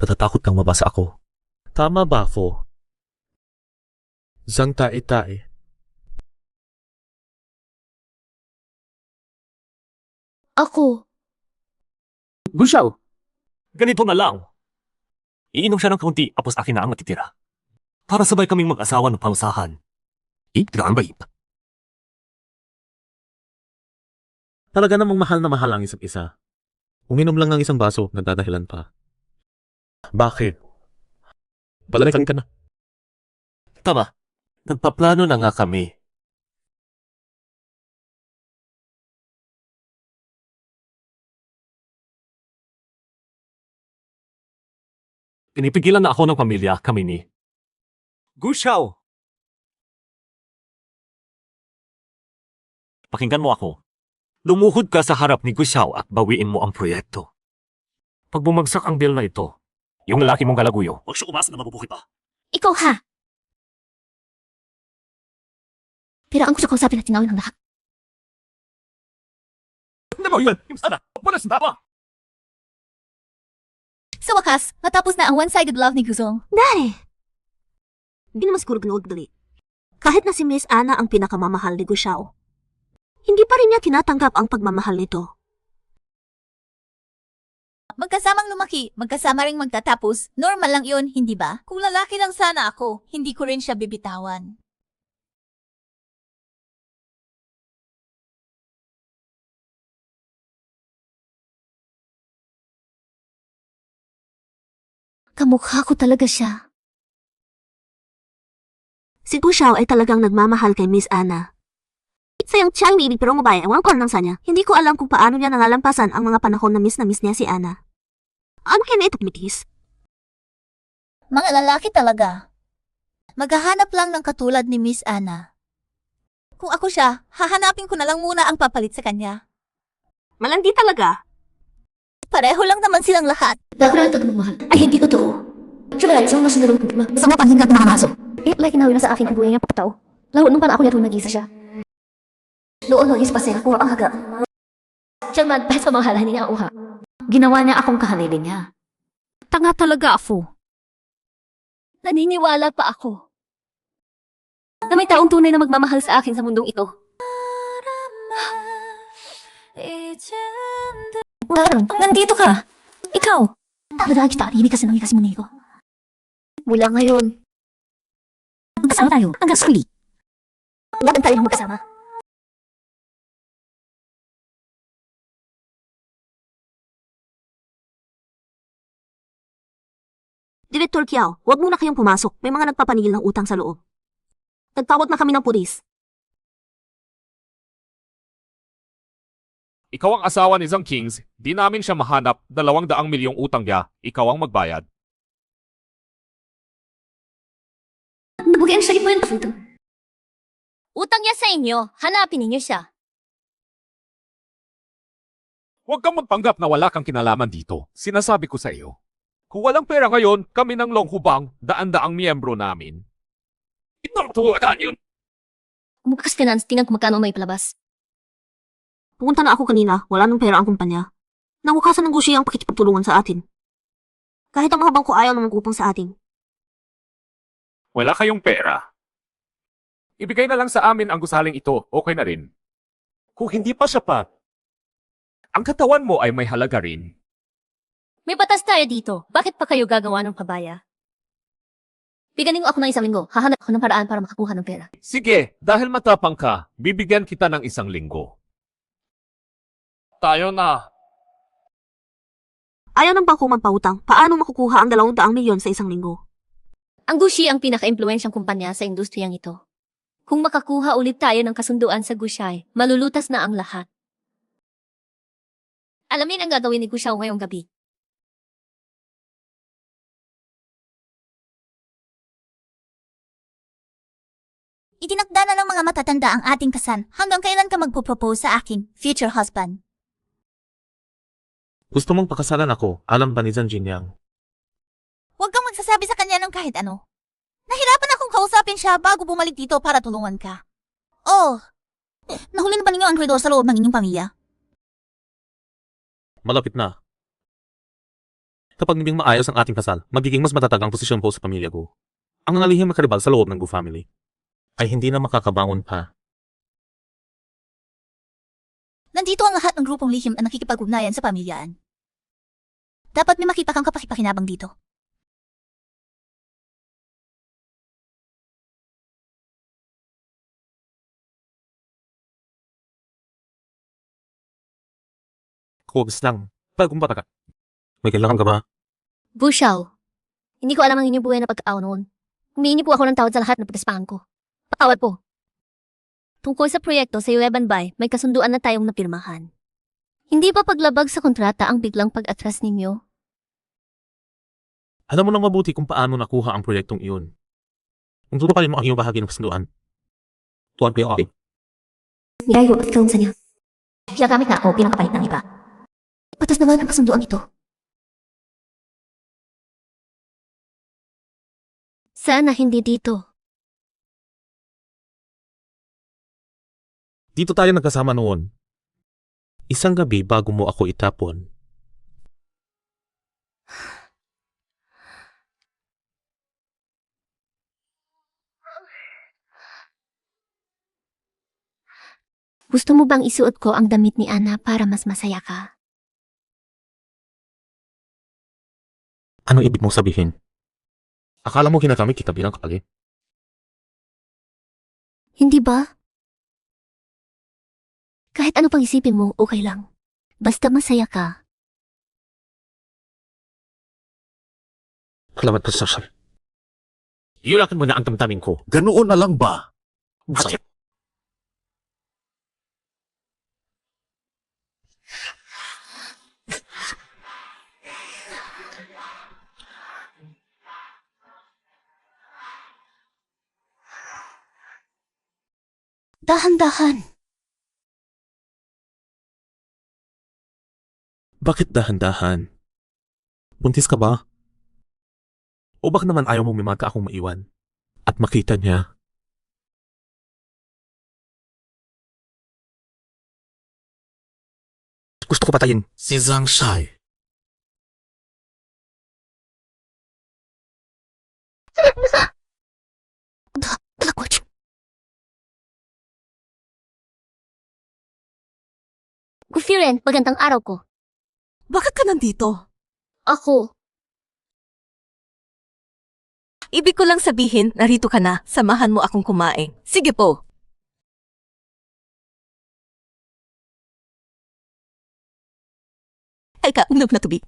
Natatakot kang mabasa ako. Tama ba, Fo? Zang tae-tae. Ako, Gusyaw! Ganito na lang. Iinom siya ng kaunti, tapos akin na ang matitira. Para sabay kaming mag-asawa ng pamusahan. Tigaan ba ip? Talaga namang mahal na mahal ang isa't isa. Uminom lang ng isang baso, nagdadahilan pa. Bakit? Balalikan ka na. Tama. Nagpaplano na nga kami. Pinipigilan na ako ng pamilya, kami ni Gusyaw! Pakinggan mo ako. Lumuhod ka sa harap ni Gusyaw at bawiin mo ang proyekto. Pag bumagsak ang deal na ito, yung lalaki mong galaguyo, huwag siya umasa na mabubuhay pa. ikaw ha. Pero ang gusto kong sabi na tinawin ng lahat. Hindi mo yun! Yung sana! Punas na ba? Sa wakas, natapos na ang one-sided love ni Guzong. Dari! Hindi naman siguro ginugdali. Kahit na si Miss Ana ang pinakamamahal ni Gushao, hindi pa rin niya tinatanggap ang pagmamahal nito. Magkasamang lumaki, magkasama ring magtatapos, normal lang yun, hindi ba? Kung lalaki lang sana ako, hindi ko rin siya bibitawan. Kamukha ko talaga siya. Si Gushao ay talagang nagmamahal kay Miss Ana. Sayang siyang ibig pero mabaya, ewan ko lang sa niya. Hindi ko alam kung paano niya nangalampasan ang mga panahon na miss niya si Ana. Ano kaya na ito tumitis? Mga lalaki talaga. Maghahanap lang ng katulad ni Miss Ana. Kung ako siya, hahanapin ko na lang muna ang papalit sa kanya. Malandi talaga. Pareho lang naman silang lahat. Dahil ang pagmamahal ay hindi totoo. Siya ba isang masunod ng problema? Sa mga pansin ka at mga maso. Like nawin na sa akin ang buhay niya pagkatao. Lalo nung para ako niya nag-isa siya. Noon nagis pa siya kung ang haga. Siya man, dahil sa mga halahin niya ang uha. Ginawa niya akong kahalilin niya. Tanga talaga ako. Naniniwala pa ako. Na may taong tunay na magmamahal sa akin sa mundong ito. Nandito ka. Ikaw. Talaga kita, ibig kasi kasi muna ko. Mula ngayon. Magkasama tayo hanggang sa huli. Bakit tayo magkasama? Direktor Kiao, huwag muna kayong pumasok. May mga nagpapanigil ng utang sa loob. Nagtawag na kami ng pulis. Ikaw ang asawa ni Zhang Kings, di namin siya mahanap, 200 milyong utang niya, ikaw ang magbayad. Nabugyan siya ipo yung puto. Utang niya sa inyo, hanapin ninyo siya. Huwag kang magpanggap na wala kang kinalaman dito. Sinasabi ko sa iyo. Kung walang pera ngayon, kami ng Longhubang, daan-daang miyembro namin. Itutuwagan yun! Kumukas finance, tingnan kung magkano may palabas. Pumunta na ako kanina, wala nang pera ang kumpanya. Nangukasan ng gushi ang pakikipagtulungan sa atin. Kahit ang mga bangko ayaw naman kupang sa atin. Wala kayong pera. Ibigay na lang sa amin ang gusaling ito, okay na rin. Kung hindi pa sapat, ang katawan mo ay may halaga rin. May batas tayo dito. Bakit pa kayo gagawa ng pabaya? Biganin mo ako ng 1 linggo. Hahanap ako ng paraan para makakuha ng pera. Sige, dahil matapang ka, bibigyan kita ng 1 linggo. Tayo na. Ayaw ng bangko magpautang, paano makukuha ang 200 milyon sa 1 linggo? Ang Gushi ang pinaka-impluensyang kumpanya sa industriyang ito. Kung makakuha ulit tayo ng kasunduan sa Gushai, malulutas na ang lahat. Alamin ang gagawin ni Gushao ngayong gabi. Itinakda na ng mga matatanda ang ating kasal. Hanggang kailan ka magpo-propose sa aking future husband? Gusto mong pakasalan ako, alam ba ni Zhang Jinyang? Huwag kang magsasabi sa kanya ng kahit ano. Nahirapan akong kausapin siya bago bumalik dito para tulungan ka. Oh, nahuli na ba ninyo ang koridor sa loob ng inyong pamilya? Malapit na. Kapag naging maayos ang ating kasal, magiging mas matatag ang posisyon ko sa pamilya ko. Ang nangalihim makaribal sa loob ng Gu family. ay hindi na makakabangon pa. Nandito ang lahat ng grupong lihim na nakikipag-ugnayan sa pamilyaan. Dapat may makita kang kapakipakinabang dito. Kuwagas lang. Bagong bata ka. May kailangan ka ba? Bu Xiao, hindi ko alam ang inyong buhay na pagkaaw noon. Humingi po ako ng tawad sa lahat ng pagkaspangan ko. Patawad po. Tungkol sa proyekto sa Yueban Bay, may kasunduan na tayong napirmahan. Hindi ba paglabag sa kontrata ang biglang pag-atras ninyo? Alam mo nang mabuti kung paano nakuha ang proyektong iyon. Kung tutuparin mo ang iyong bahagi ng kasunduan, tuwan kayo okay. Nilayo at film sa niya. Ginagamit na ako bilang kapalit ng iba. Patas naman ang kasunduan ito. Sana hindi dito. Dito tayo nagkasama noon. Isang gabi bago mo ako itapon. Gusto mo bang isuot ko ang damit ni Ana para mas masaya ka? Ano ibig mong sabihin? Akala mo ginagamit kita bilang kapalit? Hindi ba? Kahit ano pang isipin mo, okay lang. Basta masaya ka. Salamat po, Sasha. Iulakan mo na ang damdamin ko. Ganoon na lang ba? Masaya. Dahan-dahan. Bakit dahan-dahan? Buntis ka ba? O baka naman ayaw mong may magka akong maiwan at makita niya? Gusto ko patayin si Zhang Shai. Gufiren, magandang araw ko. Bakit ka nandito? Ako. Ibig ko lang sabihin, narito ka na. Samahan mo akong kumain. Sige po. Ay ka, uminom na tubig.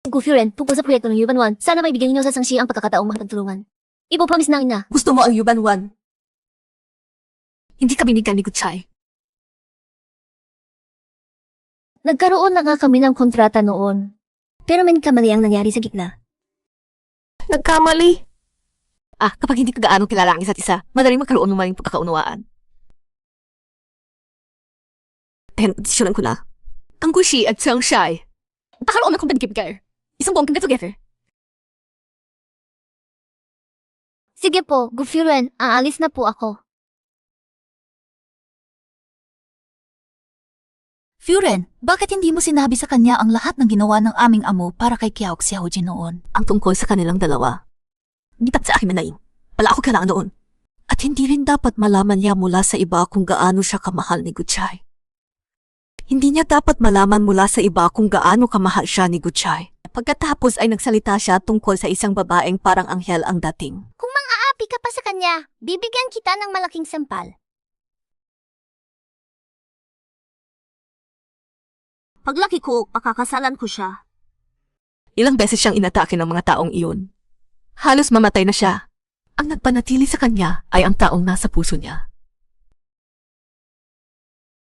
Gufiren, tungkol sa proyekto ng Yuban 1, sana may bigyan ninyo sa Sangshi ang pagkakataong makapagtulungan. Ipo-promise na ina. Gusto mo ang Yuban 1? Hindi ka binigyan ni Guchay. Nagkaroon na nga kami ng kontrata noon. Pero may kamali ang nangyari sa gitna. Nagkamali. Kapag hindi ka gaano kilala ang isa't isa, madaling magkaroon ng maling pagkakaunawaan. Desisyonan ko na. Ang Gushi at Zhang Shai. Nagkakaroon ng competitive Isang buong get together. Sige po, Gufiren, aalis na po ako. Furen, bakit hindi mo sinabi sa kanya ang lahat ng ginawa ng aming amo para kay Kiaok Xiaojin noon? Ang tungkol sa kanilang dalawa. Hindi sa akin manayin. Pala ako kailangan noon. At hindi rin dapat malaman niya mula sa iba kung gaano siya kamahal ni Guchay. Hindi niya dapat malaman mula sa iba kung gaano kamahal siya ni Guchay. Pagkatapos ay nagsalita siya tungkol sa isang babaeng parang anghel ang dating. Kung mang-aapi ka pa sa kanya, bibigyan kita ng malaking sampal. Paglaki ko, pakakasalan ko siya. Ilang beses siyang inatake ng mga taong iyon. Halos mamatay na siya. Ang nagpanatili sa kanya ay ang taong nasa puso niya.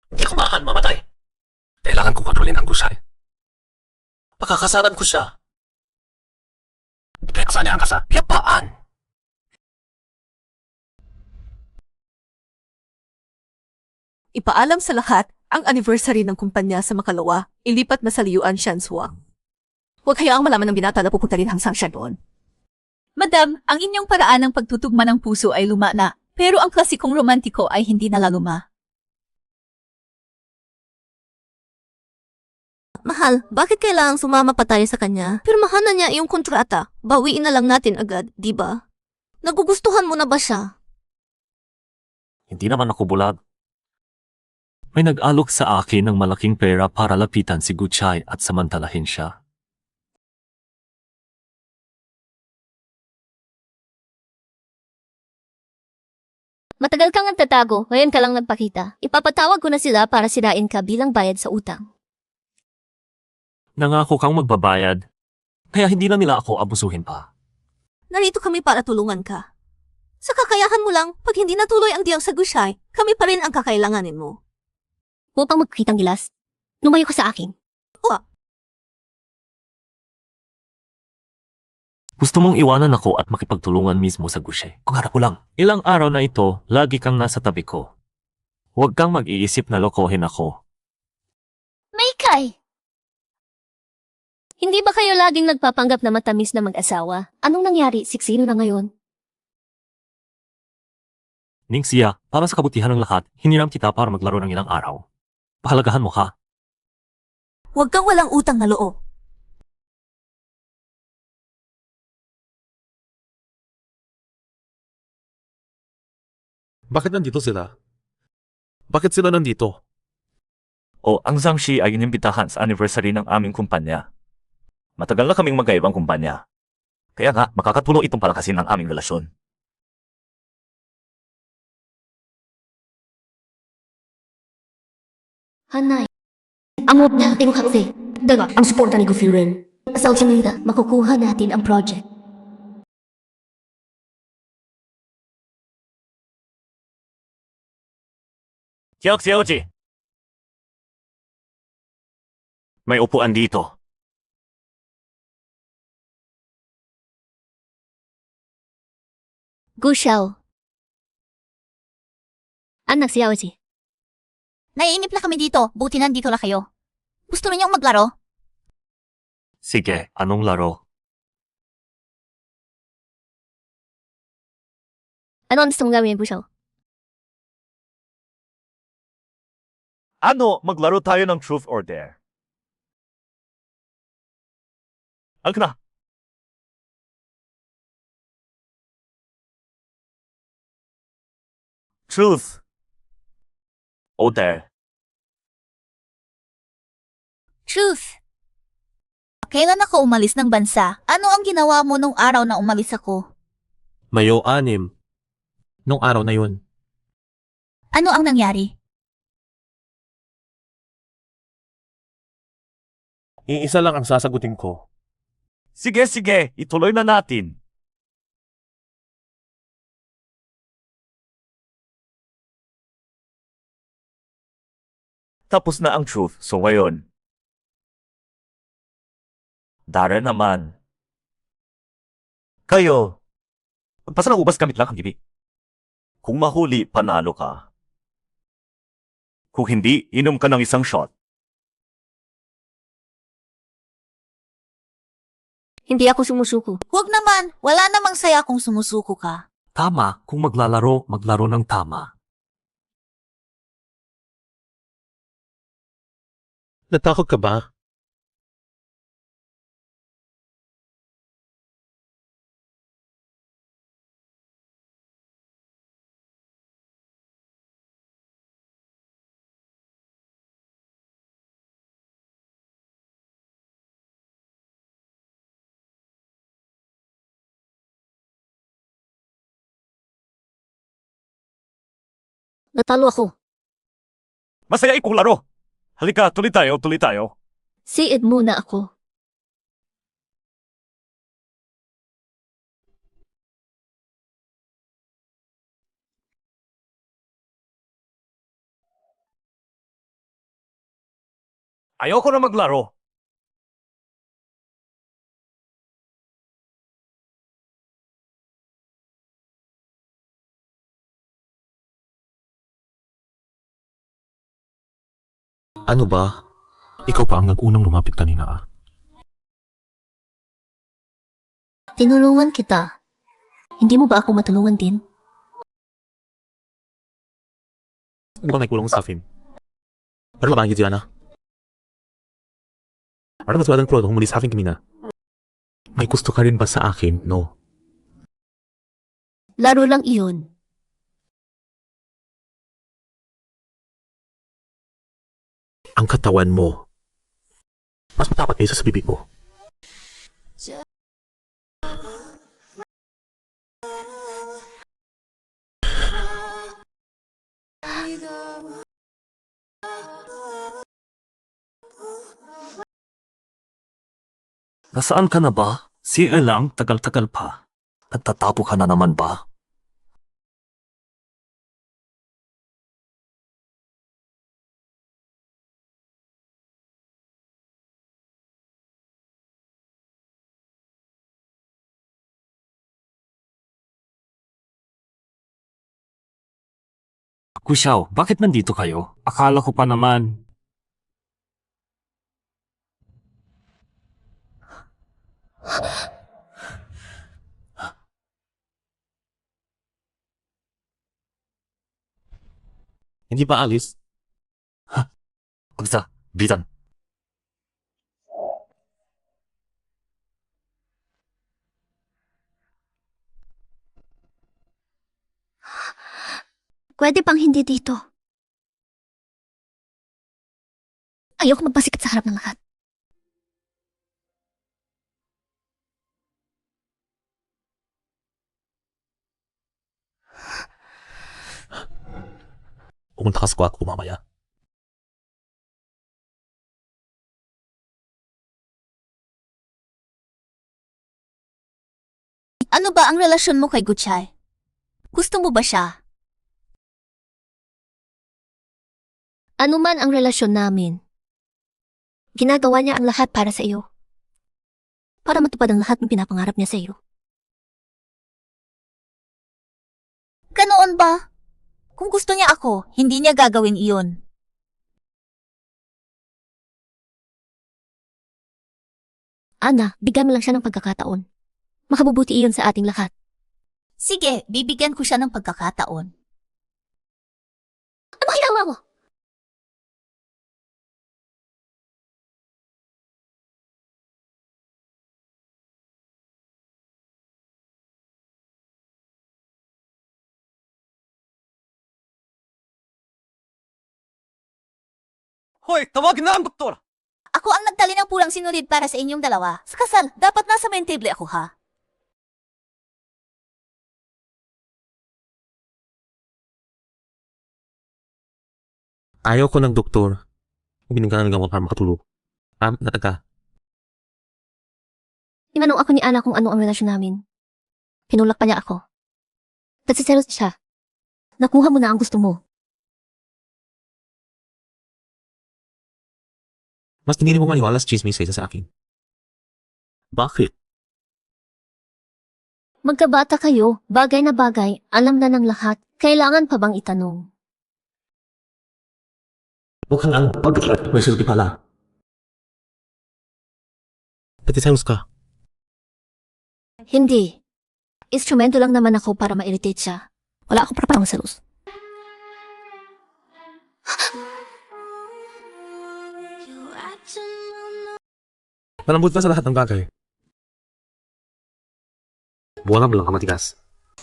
Hindi ko maahan mamatay. Kailangan kong kontrolin ang Gusay. Pakakasalan ko siya. Peksa niya ang kasapiyapaan. Ipaalam sa lahat ang anniversary ng kumpanya sa Makalawa, ilipat na sa Liuan Shansua. Huwag hayaang malaman ng binata na pupunta rin hanggang siya doon. Madam, ang inyong paraan ng pagtutugma ng puso ay luma na, pero ang klasikong romantiko ay hindi nalaluma. Mahal, bakit kailangang sumama pa tayo sa kanya? Pirmahan na niya iyong kontrata. Bawiin na lang natin agad, di ba? Nagugustuhan mo na ba siya? Hindi naman ako bulag. May nag-alok sa akin ng malaking pera para lapitan si Guchay at samantalahin siya. Matagal kang nagtatago, ngayon ka lang nagpakita. Ipapatawag ko na sila para sirain ka bilang bayad sa utang. Nangako kang magbabayad, kaya hindi na nila ako abusuhin pa. Narito kami para tulungan ka. Sa kakayahan mo lang, pag hindi natuloy ang deal sa Gushay, kami pa rin ang kakailanganin mo. Huwag pang magkitang gilas. Lumayo ka sa akin. Gusto mong iwanan ako at makipagtulungan mismo sa Gushay. Kung harap ko lang. Ilang araw na ito, lagi kang nasa tabi ko. Huwag kang mag-iisip na lokohin ako. Maykay! Hindi ba kayo laging nagpapanggap na matamis na mag-asawa? Anong nangyari? Siksino na ngayon? Ningxia, para sa kabutihan ng lahat, hiniram kita para maglaro ng ilang araw. Pahalagahan mo ha. Huwag kang walang utang na loob. Bakit nandito sila? Bakit sila nandito? O ang Zhangxi ay inimbitahan sa anniversary ng aming kumpanya. Matagal na kaming magkaibang kumpanya. Kaya nga, makakatulong itong palakasin ang aming relasyon. Hanay. Ang huwag natin kasi. Daga, ang suporta ni Gufiren. Sa Ultimate, makukuha natin ang project. Xiaoji! May upuan dito. Gushao. Anak si Yaoji. Naiinip na kami dito, buti nandito na kayo. Gusto ninyong maglaro? Sige, anong laro? Ano ang gusto mong gawin, Gushao? Ano, maglaro tayo ng Truth or Dare. Alka na. Truth or Dare. Truth. Kailan ako umalis ng bansa? Ano ang ginawa mo nung araw na umalis ako? Mayo 6. Nung araw na yun. Ano ang nangyari? Iisa lang ang sasagutin ko. Sige, ituloy na natin. Tapos na ang truth, so ngayon. Dare naman. Kayo, magpasa ng ubas gamit lang ang gibi. Kung mahuli, panalo ka. Kung hindi, inom ka ng isang shot. Hindi ako sumusuko. Huwag naman, wala namang saya kung sumusuko ka. Tama, kung maglaro ng tama. Natakot ka ba? Natalo ako. Masaya ikong laro. Halika, tuloy tayo. Siid muna ako. Ayoko na maglaro. Ano ba? Ikaw pa ang nag-unang lumapit kanina. Tinulungan kita. Hindi mo ba ako matulungan din? Ano ba may kulong sa akin? Pero mabangit yan Ano mas wadang pro kung muli sa akin kamina? May gusto ka rin ba sa akin? No. Laro lang iyon. Ang katawan mo. Mas matapat kaysa sa bibig mo. Nasaan ka na ba? CL lang, tagal-tagal pa. Nagtatapo ka na naman ba? Xiao, bakit nandito kayo? Akala ko pa naman. Hindi ba alis? Pagsa, bitan. Pwede pang hindi dito. Ayoko magpasikat sa harap ng lahat. Pumunta ka sa kwarto ko mamaya. Ano ba ang relasyon mo kay Guchay? Gusto mo ba siya? Ano man ang relasyon namin, ginagawa niya ang lahat para sa iyo. Para matupad ang lahat ng pinapangarap niya sa iyo. Ganoon ba? Kung gusto niya ako, hindi niya gagawin iyon. Ana, bigyan mo lang siya ng pagkakataon. Makabubuti iyon sa ating lahat. Sige, bibigyan ko siya ng pagkakataon. Ano ginawa mo? Hoy, tawagin na ang doktor! Ako ang nagtali ng pulang sinulid para sa inyong dalawa. Sa kasal, dapat nasa main table ako ha? Ayaw ko ng doktor. Binigyan ng gamot para makatulog. Nataga. Tinanong ako ni Ana kung ano ang relasyon namin. Pinulak pa niya ako. Nagsiselos siya. Nakuha mo na ang gusto mo. Mas pinili mo maniwala sa chismis kaysa sa akin. Bakit? Magkabata kayo, bagay na bagay, alam na ng lahat, kailangan pa bang itanong? Mukhang ang pagkakalat may silbi pala. Patiselos ka. Hindi. Instrumento lang naman ako para ma-irritate siya. Wala akong parang selos. Malambot ka sa lahat ng bagay. Buwan mo lang ka matigas.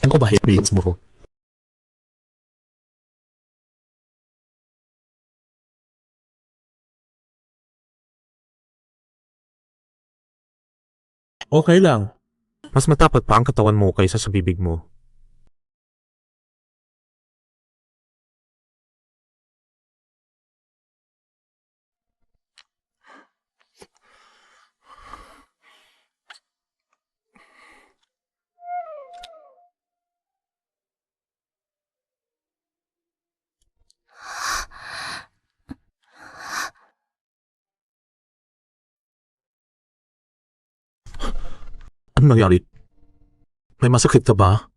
Ano ko ba hippies mo ko? Okay lang. Mas matapat pa ang katawan mo kaysa sa bibig mo. Ano nangyari? May masakit ka ba?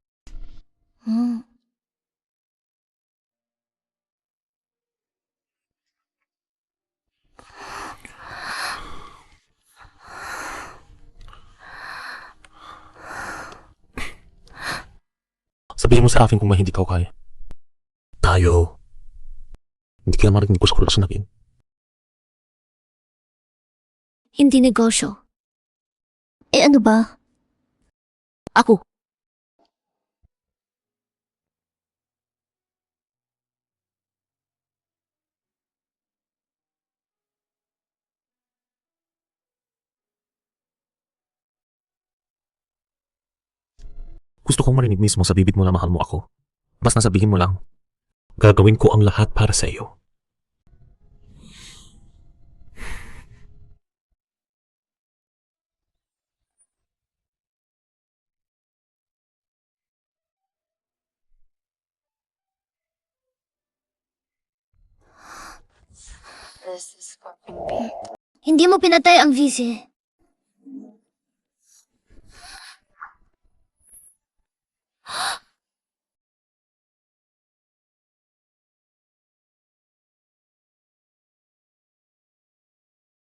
Sabihin mo sa akin kung may hindi ka kaya. Tayo. Hindi ka marinig ko sa relasyon natin. Hindi negosyo. Eh ano ba? Ako. Gusto kong marinig mismo sa bibig mo na mahal mo ako. Basta sabihin mo lang, gagawin ko ang lahat para sa iyo. Hindi mo pinatay ang VC.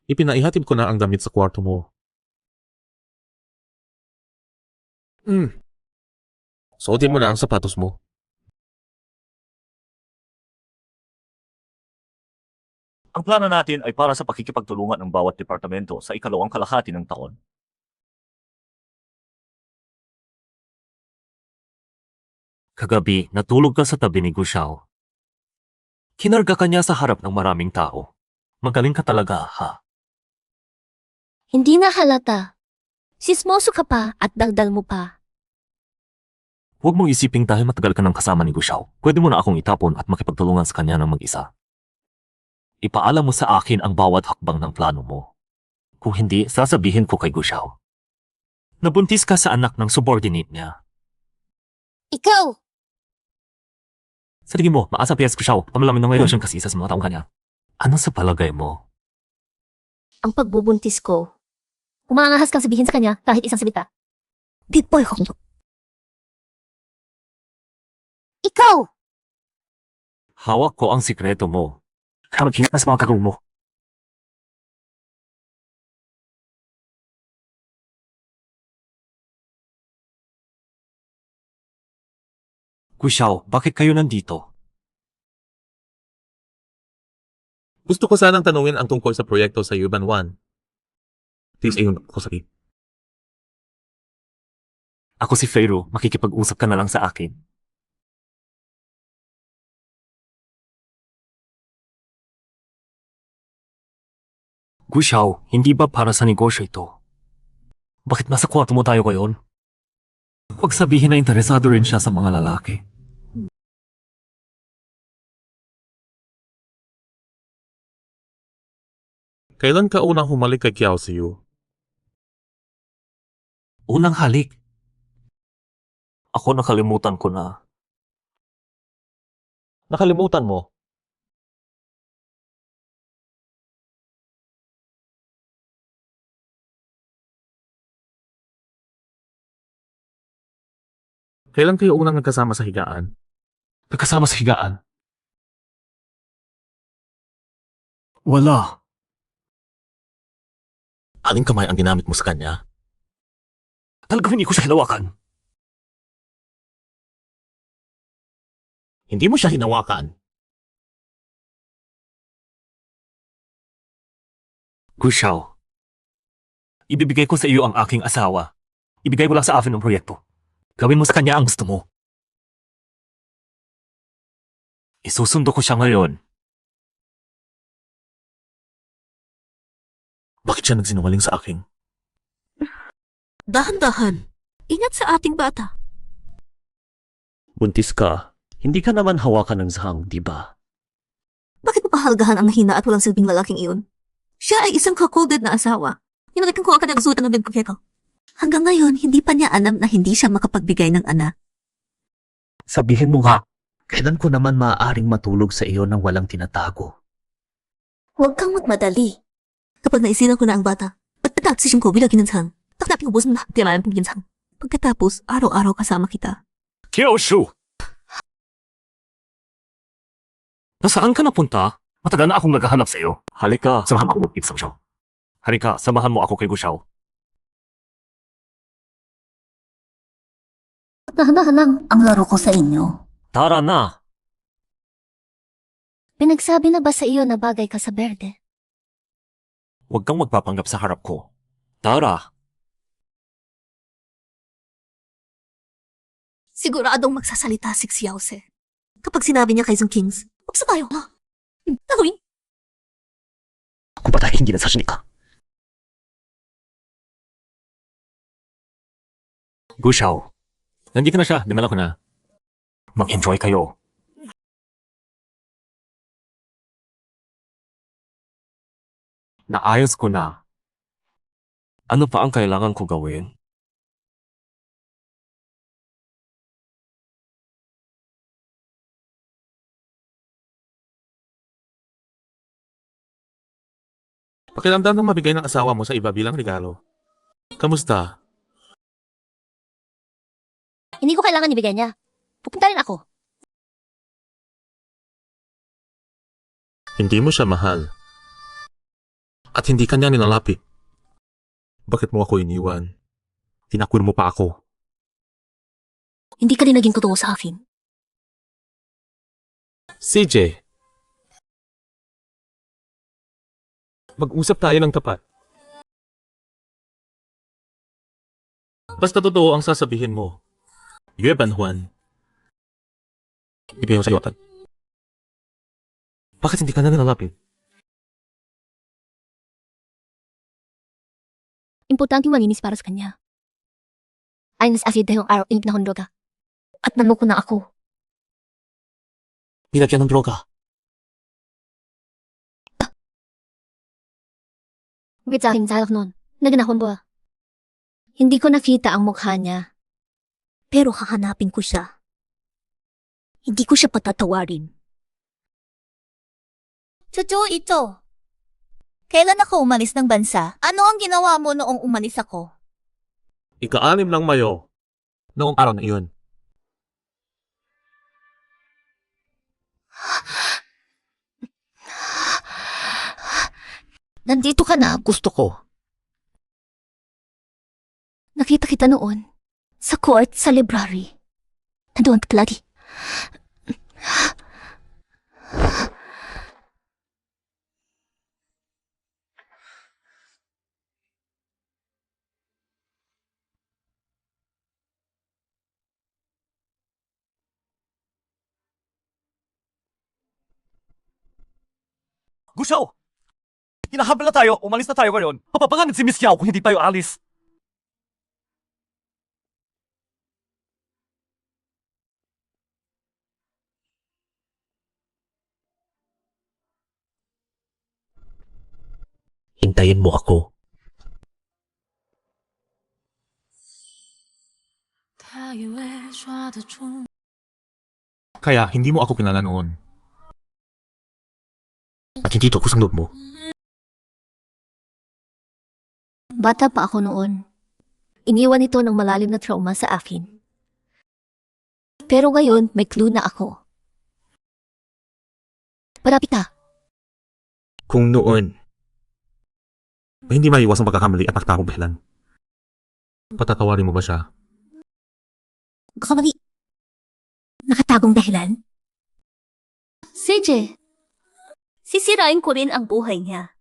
Ipinaihatid ko na ang damit sa kwarto mo. Suotin mo na ang sapatos mo. Ang plano natin ay para sa pakikipagtulungan ng bawat departamento sa ikalawang kalahati ng taon. Kagabi, natulog ka sa tabi ni Gushao. Kinarga ka niya sa harap ng maraming tao. Magaling ka talaga, ha? Hindi na halata. Sismoso ka pa at dagdal mo pa. Huwag mong isiping dahil matagal ka ng kasama ni Gushao, pwede mo na akong itapon at makipagtulungan sa kanya ng mag-isa. Ipaalam mo sa akin ang bawat hakbang ng plano mo. Kung hindi, sasabihin ko kay Gushao. Nabuntis ka sa anak ng subordinate niya. Ikaw! Sa tingin mo, maasa piyas Gushao, pamalamin ng relasyon kasi isa sa mga taong kanya. Ano sa palagay mo? Ang pagbubuntis ko. Umangahas kang sabihin sa kanya kahit isang salita. Di boy ko. Ikaw! Hawak ko ang sikreto mo. Kaya maghingat na sa mga kagawin mo. Gushao, bakit kayo nandito? Gusto ko sanang tanungin ang tungkol sa proyekto sa Yuban 1. Please, ayun ako sabi. Ako si Feiru, makikipag-usap ka na lang sa akin. Gushao, hindi ba para sa negosyo ito? Bakit nasa kwarto mo tayo ngayon? Huwag sabihin na interesado rin siya sa mga lalaki. Kailan ka unang humalik kay Kiao Siyu? Unang halik. Ako nakalimutan ko na. Nakalimutan mo? Kailan kayo unang nagkasama sa higaan? Nagkasama sa higaan. Wala. Aling kamay ang ginamit mo sa kanya? Talagang hindi ko siya hinawakan. Hindi mo siya hinawakan. Gushao, ibibigay ko sa iyo ang aking asawa. Ibigay mo lang sa akin ang proyekto. Gawin mo sa kanya ang gusto mo. Isusundo ko siya ngayon. Bakit siya nagsinungaling sa akin? Dahan-dahan. Ingat sa ating bata. Buntis ka. Hindi ka naman hawakan ng zahang, di ba? Bakit mo pahalagahan ang mahina at walang silbing lalaking iyon? Siya ay isang kakolded na asawa. Hinalikan ko ang kanyang gusutan ng bigkukeko. Hanggang ngayon, hindi pa niya alam na hindi siya makapagbigay ng anak. Sabihin mo nga, kailan ko naman maaaring matulog sa iyo nang walang tinatago? Huwag kang magmadali. Kapag naisinan ko na ang bata, pagkataksisyon ko bilang ginansan, taknapin ko busan na tiyalaan pong ginsan. Pagkatapos, araw-araw kasama kita. Kyoshu! Nasaan ka napunta? Matagal na akong naghahanap sa iyo. Halika, samahan mo ako mag-eat sa Gushao. Halika, samahan mo ako kay Gushao. Dahan-dahan lang ang laro ko sa inyo. Tara na! Pinagsabi na ba sa iyo na bagay ka sa berde? Huwag kang magpapanggap sa harap ko. Tara, Siguradong magsasalita si Xiaose. Kapag sinabi niya kay Zung Kings, upsa tayo, ha? Gagawin? Kung patay, hindi na ka. Gu Xiao. Nandito na siya, dinala ko na. Mag-enjoy kayo. Naayos ko na. Ano pa ang kailangan ko gawin? Pakiramdam ng mabigay ng asawa mo sa iba bilang regalo. Kamusta? Hindi ko kailangan ibigay niya. Pupunta rin ako. Hindi mo siya mahal. At hindi ka niya ninalapit. Bakit mo ako iniwan? Tinakwil mo pa ako. Hindi ka rin naging totoo sa akin. CJ. Mag-usap tayo ng tapat. Basta totoo ang sasabihin mo. Yue Ban Juan. Ibigay ko sa'yo agad. Bakit hindi ka na nilalapit? Importante malinis para sa kanya. Ay, nas acid yung araw inip na kong droga. At nanuko na ako. Pinagyan ng droga. Bakit sa akin sa halak nun? Naganahon ba? Hindi ko nakita ang mukha niya. Pero hahanapin ko siya. Hindi ko siya patatawarin. Chuchu, ito. Kailan ako umalis ng bansa? Ano ang ginawa mo noong umalis ako? Ika-6 ng Mayo. Noong araw na iyon. Nandito ka na, gusto ko. Nakita kita noon. Sa court, sa library. Nandoon ka lagi. Gu Xiao! Hinahabol na tayo, umalis na tayo ngayon. Papapanganib si Miss Xiao kung hindi tayo alis. Hintayin mo ako. Kaya hindi mo ako kilala noon. At hindi to kusang loob mo. Bata pa ako noon. Iniwan ito ng malalim na trauma sa akin. Pero ngayon, may clue na ako. Parapit ka. Kung noon, hindi maiwas ang pagkakamali at nagtakong dahilan. Patatawarin mo ba siya? Kamali. Nakatagong dahilan? CJ, sisirain ko rin ang buhay niya.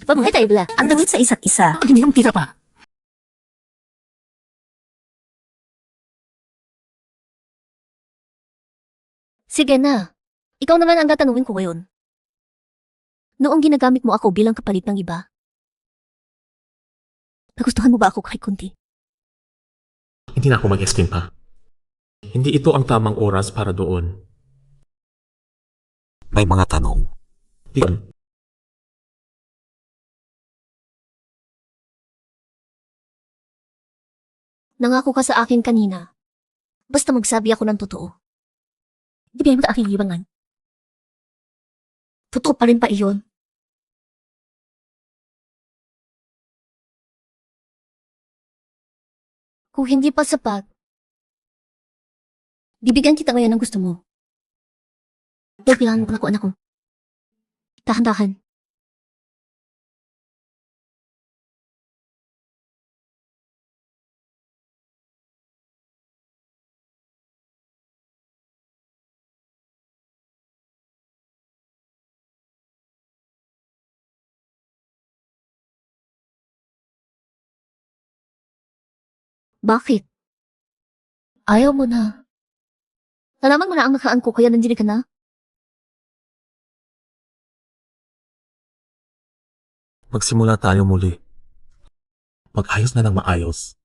Pabuhay tayo bala. Ang damit sa isa't isa. Hindi mo tira pa. Sige na. Ikaw naman ang tatanungin ko ngayon. Noong ginagamit mo ako bilang kapalit ng iba, nagustuhan mo ba ako kahit kunti? Hindi na ako mag-explain pa. Hindi ito ang tamang oras para doon. May mga tanong. Diyan. Nangako ka sa akin kanina. Basta magsabi ako ng totoo. Di ba yung aking libangan? Totoo pa rin pa iyon. Kung hindi pa sapat, bibigyan kita ngayon ng gusto mo. Kailangan mo na ko, anak ko. Dahan-dahan. Bakit? Ayaw mo na. Nalaman mo na ang nakaan ko kaya nandiyan ka na? Magsimula tayo muli. Mag-ayos na ng maayos.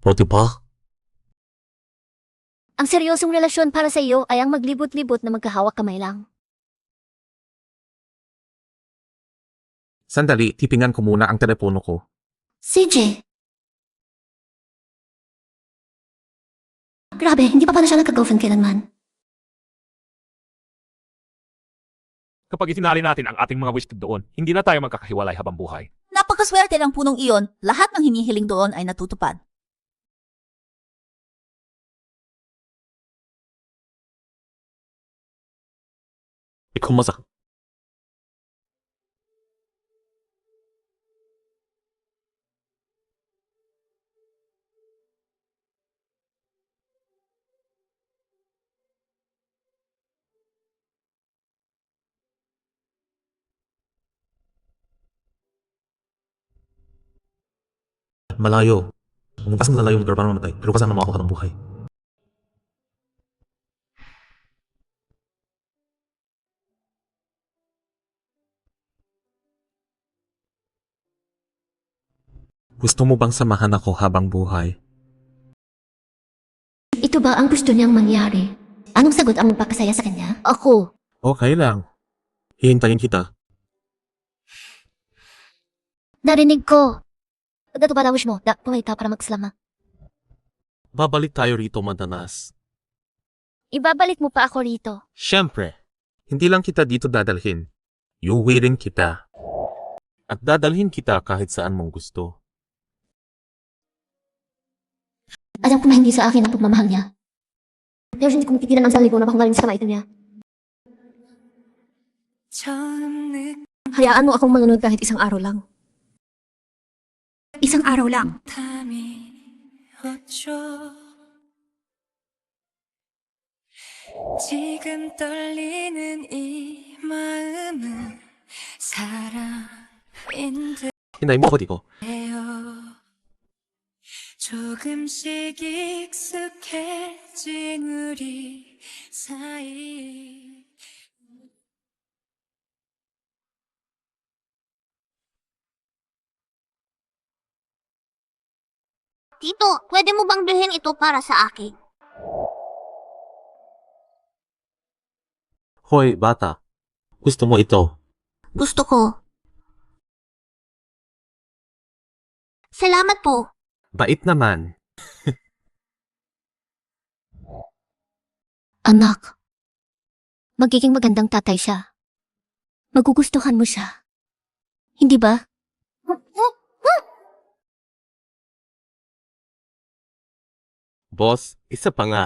Pwede ba? Ang seryosong relasyon para sa iyo ay ang maglibot-libot na magkahawak kamay lang. Sandali, tipingan ko muna ang telepono ko. CJ. Grabe, hindi pa pala siya nagka-girlfriend kailanman. Kapag itinali natin ang ating mga wish doon, hindi na tayo magkakahiwalay habang buhay. Napakaswerte ng punong iyon, lahat ng hinihiling doon ay natutupad. Ikaw masak. Malayo. Kung kasang lalayo mag para mamatay, pero kasama mo ako habang buhay. Gusto mo bang samahan ako habang buhay? Ito ba ang gusto niyang mangyari? Anong sagot ang magpapasaya sa kanya? Ako. Okay lang. Hihintayin kita. Narinig ko. Dato ba na wish mo? Pumayta para magsalama. Babalik tayo rito madalas. Ibabalik mo pa ako rito. Siyempre, hindi lang kita dito dadalhin. Iuwi kita. At dadalhin kita kahit saan mong gusto. Alam ko na hindi sa akin ang pagmamahal niya. Pero hindi ko mapigilan ang sarili ko na pakungarin sa kamaitan niya. Hayaan mo akong manunod kahit isang araw lang. Isang araw lang. 지금 떨리는 이 마음은 사랑인데요. Hinay mo ako dito. 조금씩 익숙해진 우리 사이. Tito, pwede mo bang bilhin ito para sa akin? Hoy, bata. Gusto mo ito? Gusto ko. Salamat po. Bait naman. Anak, magiging magandang tatay siya. Magugustuhan mo siya. Hindi ba? Boss, isa pa nga.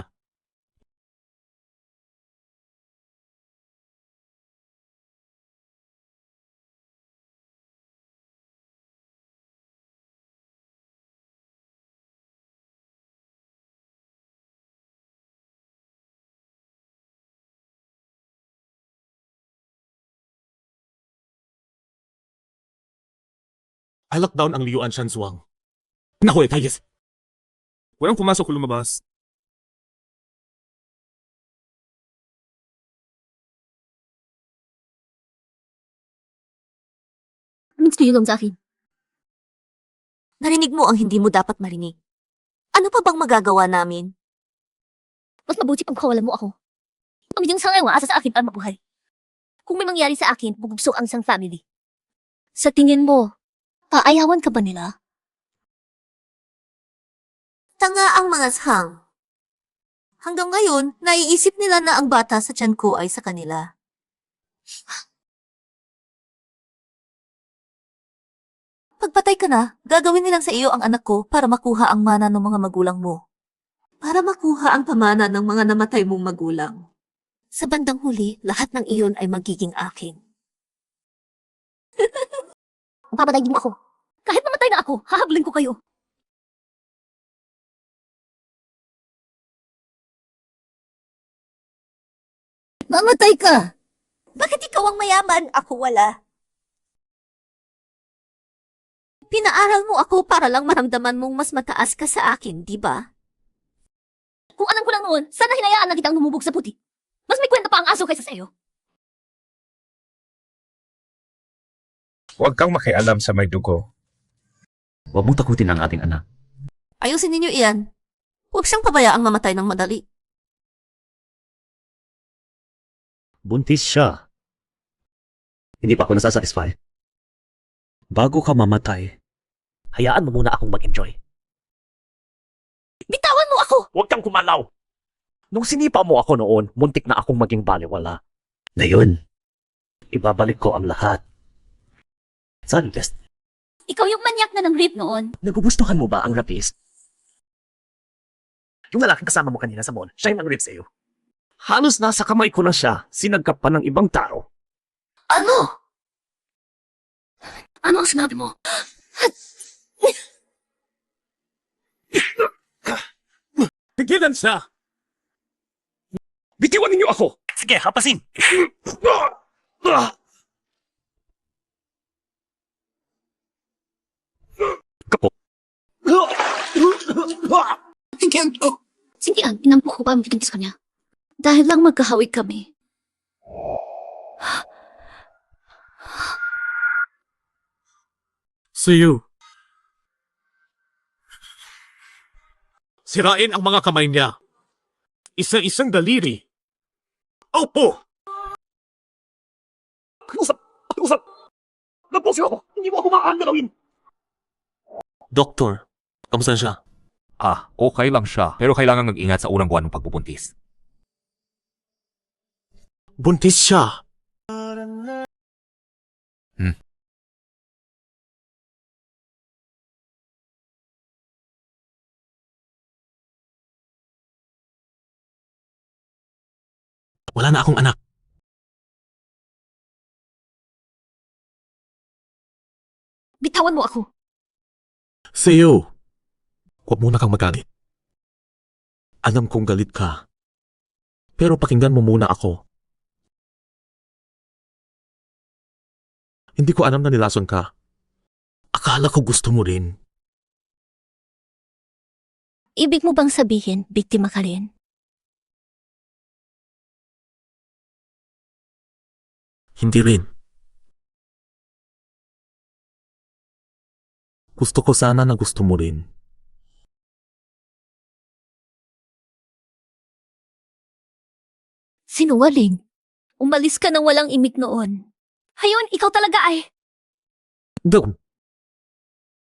I lock down ang Liuan Shanzhuang. Naku, Tayes. Walang pumasok o lumabas. Anong gusto niyo gawin sa akin? Narinig mo ang hindi mo dapat marinig. Ano pa bang magagawa namin? Mas mabuti pag kawalan mo ako. Pamilyang sangay asa sa akin para mabuhay. Kung may mangyari sa akin, bubugso ang isang family. Sa tingin mo, paayawan ka ba nila? Tanga ang mga sang. Hanggang ngayon, naiisip nila na ang bata sa tiyan ko ay sa kanila. Pagpatay ka na, gagawin nilang sa iyo ang anak ko para makuha ang mana ng mga magulang mo. Para makuha ang pamana ng mga namatay mong magulang. Sa bandang huli, lahat ng iyon ay magiging akin. Papatayin mo ako. Kahit mamatay na ako, hahabulin ko kayo. Mamatay ka! Bakit ikaw ang mayaman? Ako wala. Pinaaral mo ako para lang maramdaman mong mas mataas ka sa akin, di ba? Kung alam ko lang noon, sana hinayaan na kitang lumubog sa puti. Mas may kwenta pa ang aso kaysa sa'yo. Huwag kang makialam sa may dugo. Huwag mong takutin ang ating anak. Ayusin ninyo iyan. Huwag siyang pabayaang mamatay ng madali. Buntis siya. Hindi pa ako nasasatisfy. Bago ka mamatay, hayaan mo muna akong mag-enjoy. Bitawan mo ako! Huwag kang kumalaw! Nung sinipa mo ako noon, muntik na akong maging baliwala. Ngayon, ibabalik ko ang lahat. Saan best? Ikaw yung manyak na ng rape noon. Nagugustuhan mo ba ang rapist? Yung lalaking kasama mo kanina sa mall, siya yung nag-rape sa'yo. Halos nasa kamay ko na siya, sinagkap pa ng ibang tao. Ano? Ano ang sinabi mo? Tigilan siya! Bitiwan ninyo ako! Sige, hapasin! Kapo. Sige, inampok ko pa ang bitin sa kanya. Dahil lang magkahawig kami. See you. Sirain ang mga kamay niya. Isa-isang daliri. Opo! Pakiusap! Pakiusap! Nagpusin ako! Hindi mo ako maaang galawin! Doktor, kamusta siya? Okay lang siya, pero kailangan mag-ingat sa unang buwan ng pagbubuntis. Buntis siya. Wala na akong anak. Bitawan mo ako. Sa'yo, huwag muna kang magalit. Alam kong galit ka. Pero pakinggan mo muna ako. Hindi ko alam na nilason ka. Akala ko gusto mo rin. Ibig mo bang sabihin, biktima ka rin? Hindi rin. Gusto ko sana na gusto mo rin. Sinungaling. Umalis ka nang walang imik noon. Hayon, ikaw talaga ay... Doon.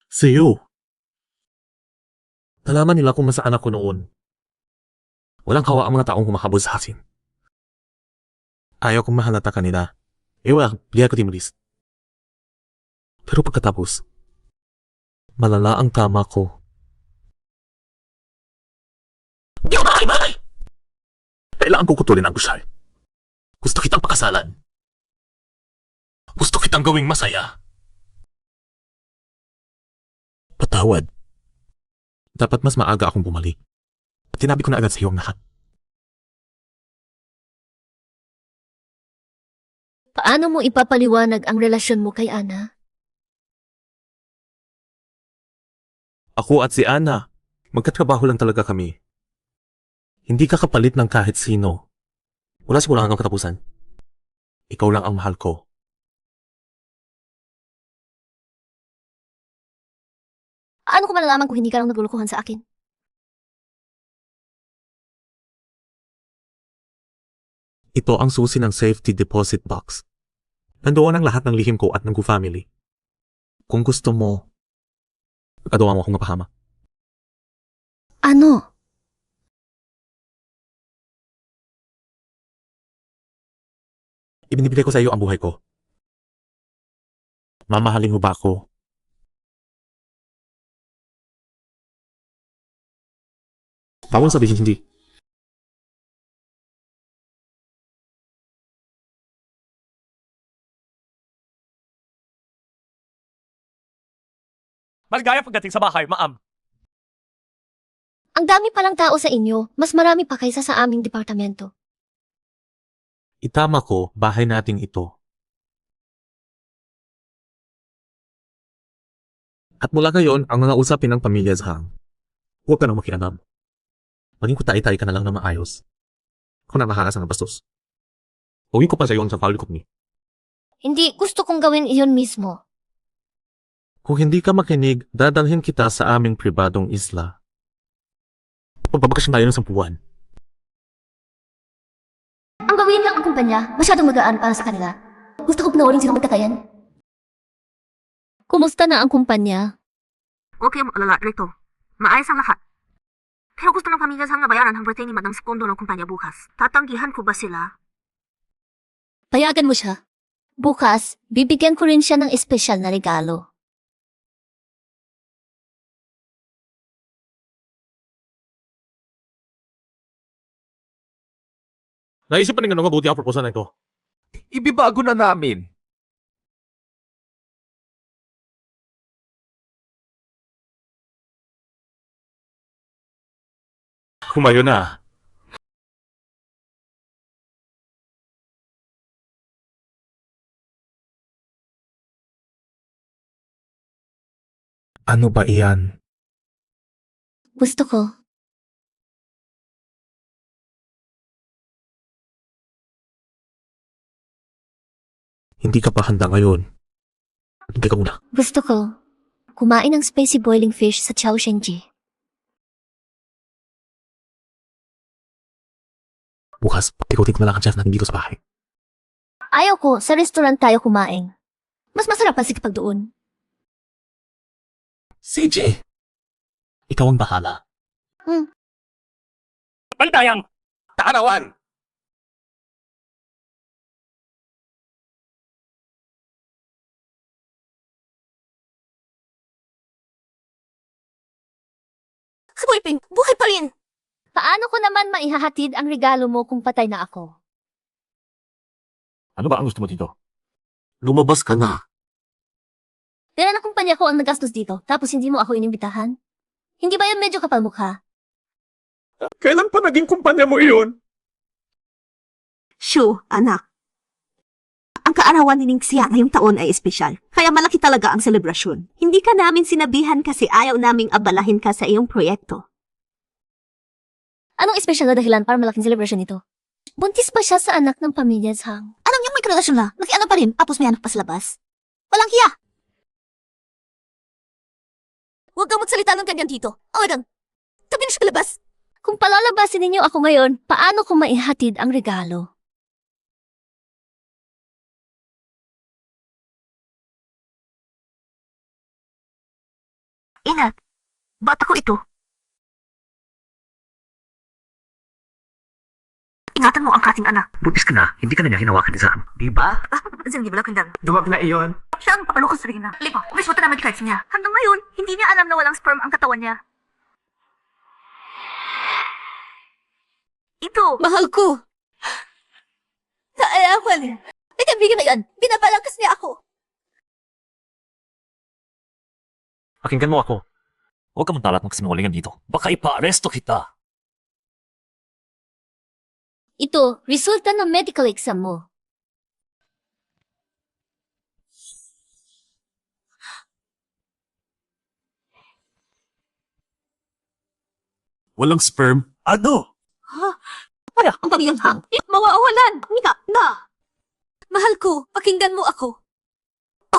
Sa'yo. Nalaman nila kung nasaan ako noon. Walang kawa ang mga taong humahabol sa akin. Ayaw kong mahalata kanila. Wala, hindi ako timulis. Pero pagkatapos, malala ang tama ko. Hindi ako makakibagay! Kailangan ko kutulin ang gusay. Gusto kitang pakasalan. Gusto kitang gawing masaya. Patawad. Dapat mas maaga akong bumalik. Tinabi ko na agad sa iyo ang lahat. Paano mo ipapaliwanag ang relasyon mo kay Ana? Ako at si Ana, magkatrabaho lang talaga kami. Hindi ka kapalit ng kahit sino. Wala siguro hanggang katapusan. Ikaw lang ang mahal ko. Ano ko malalaman kung hindi ka lang naglulukuhan sa akin? Ito ang susi ng safety deposit box. Nandoon ang lahat ng lihim ko at ng family. Kung gusto mo, pagkadawa mo akong mapahama. Ano? Ibinibigay ko sa iyo ang buhay ko. Mamahalin mo ba ako? Bawal sabihin hindi. Maligaya pagdating sa bahay, ma'am. Ang dami palang tao sa inyo, mas marami pa kaysa sa aming departamento. Itama ko, bahay nating ito. At mula ngayon, ang mga usapin ng pamilya Zhang, huwag ka nang makialam. Maging kutay-tay ka na lang na maayos. Kung namahalas ang bastos. Huwin ko pa sa iyo ang family ko ni. Hindi, gusto kong gawin iyon mismo. Kung hindi ka makinig, dadalhin kita sa aming pribadong isla. Pagbabakasyon tayo ng 10 buwan. Ang gawin lang ang kumpanya, masyadong magaan para sa kanila. Gusto ko panoorin silang magkatayan. Kumusta na ang kumpanya? Huwag kayong mag-alala, Rito. Maayos ang lahat. Pero gusto ng pamilya Zhang na bayaran ang birthday ni Madang Sekondo ng kumpanya bukas. Tatanggihan ko ba sila? Payagan mo siya. Bukas, bibigyan ko rin siya ng espesyal na regalo. Naisip pa rin nga mabuti ang proposal na ito. Ibibago na namin. Humayo na. Ano ba iyan? Gusto ko. Hindi ka pa handa ngayon. Hindi ka muna. Gusto ko. Kumain ng spicy boiling fish sa Chao Shenji. Bukas, ikutin ko na lang ang chef natin dito sa bahay. Ayaw ko, sa restaurant tayo kumain. Mas masarap kasi kapag doon. CJ! Ikaw ang bahala. Pantayang! Tanawan! Sweeping, buhay pa rin! Paano ko naman maihahatid ang regalo mo kung patay na ako? Ano ba ang gusto mo dito? Lumabas ka na. Tira na kumpanya ko ang nagastos dito, tapos hindi mo ako inimbitahan? Hindi ba yun medyo kapal mukha? Kailan pa naging kumpanya mo iyon? Shu, anak. Ang kaarawan ni Ning Xia ngayong taon ay espesyal. Kaya malaki talaga ang selebrasyon. Hindi ka namin sinabihan kasi ayaw naming abalahin ka sa iyong proyekto. Anong espesyal na dahilan para malaking celebration ito? Buntis pa siya sa anak ng pamilya Zhang. Anong yung may relasyon na? Nakiano pa rin, tapos may anak pa sa labas? Walang hiya! Huwag kang magsalita ng ganyan dito. Awagang, tabi na siya labas. Kung palalabasin ninyo ako ngayon, paano ko maihatid ang regalo? Ingat, bata ko ito. Ingatan mo ang kating anak. Buntis ka na, hindi ka na niya hinawakan ni Sam. Diba? Sige, wala kandang. Duwag na iyon. Siya ang papalo ko sa rin na. Lipa, umis mo na mag-kahit niya. Hanggang ngayon, hindi niya alam na walang sperm ang katawan niya. Ito! Mahal ko. Naayawan. May kaibigan na yan. Binabalakas niya ako. Pakinggan mo ako. Huwag ka mantalat ng kasinungalingan dito. Baka ipa-aresto kita. Ito, resulta ng medical exam mo. Walang sperm? Ano? Para, ang pamilyang hang. Mawawalan! Mika, na! Mahal ko, pakinggan mo ako.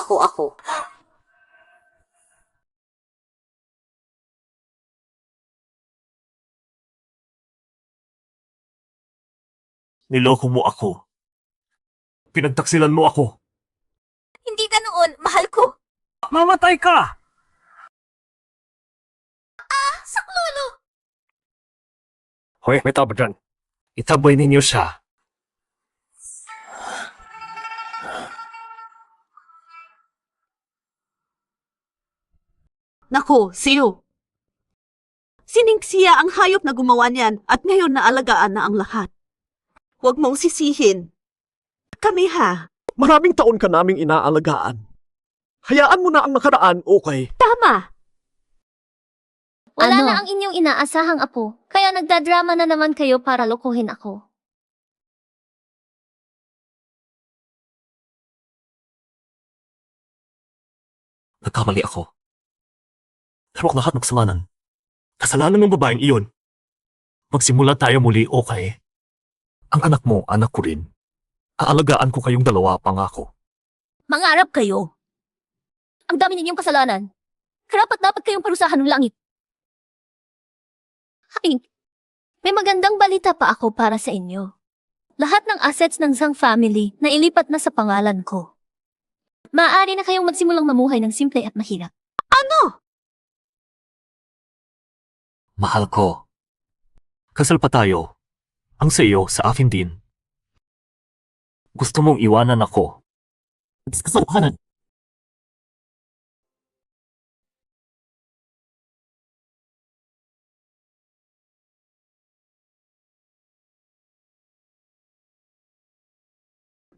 Ako. Niloko mo ako. Pinagtaksilan mo ako. Hindi ganoon, mahal ko. Mamatay ka! Saklolo! Hoy, may tao ba dyan? Itaboy ninyo siya. Nako, siyo. Siningsiya ang hayop na gumawa niyan at ngayon naalagaan na ang lahat. Huwag mong sisihin. Kami ha. Maraming taon ka naming inaalagaan. Hayaan mo na ang nakaraan, okay? Tama. Wala Ano? na ang inyong inaasahang apo, kaya nagdadrama na naman kayo para lokohin ako. Nagkamali ako. Pero ang lahat ng kasalanan. Kasalanan ng babaeng iyon. Magsimula tayo muli, okay? Ang anak mo, anak ko rin. Aalagaan ko kayong dalawa, pangako. Mangarap kayo. Ang dami ninyong kasalanan. Karapat-dapat kayong parusahan ng langit. Hay, may magandang balita pa ako para sa inyo. Lahat ng assets ng Zhang family na ilipat na sa pangalan ko. Maaari na kayong magsimulang mamuhay ng simple at mahirap. Mahal ko. Kasal pa tayo. Ang sa iyo, sa akin din. Gusto mong iwanan ako. At sa kasalanan.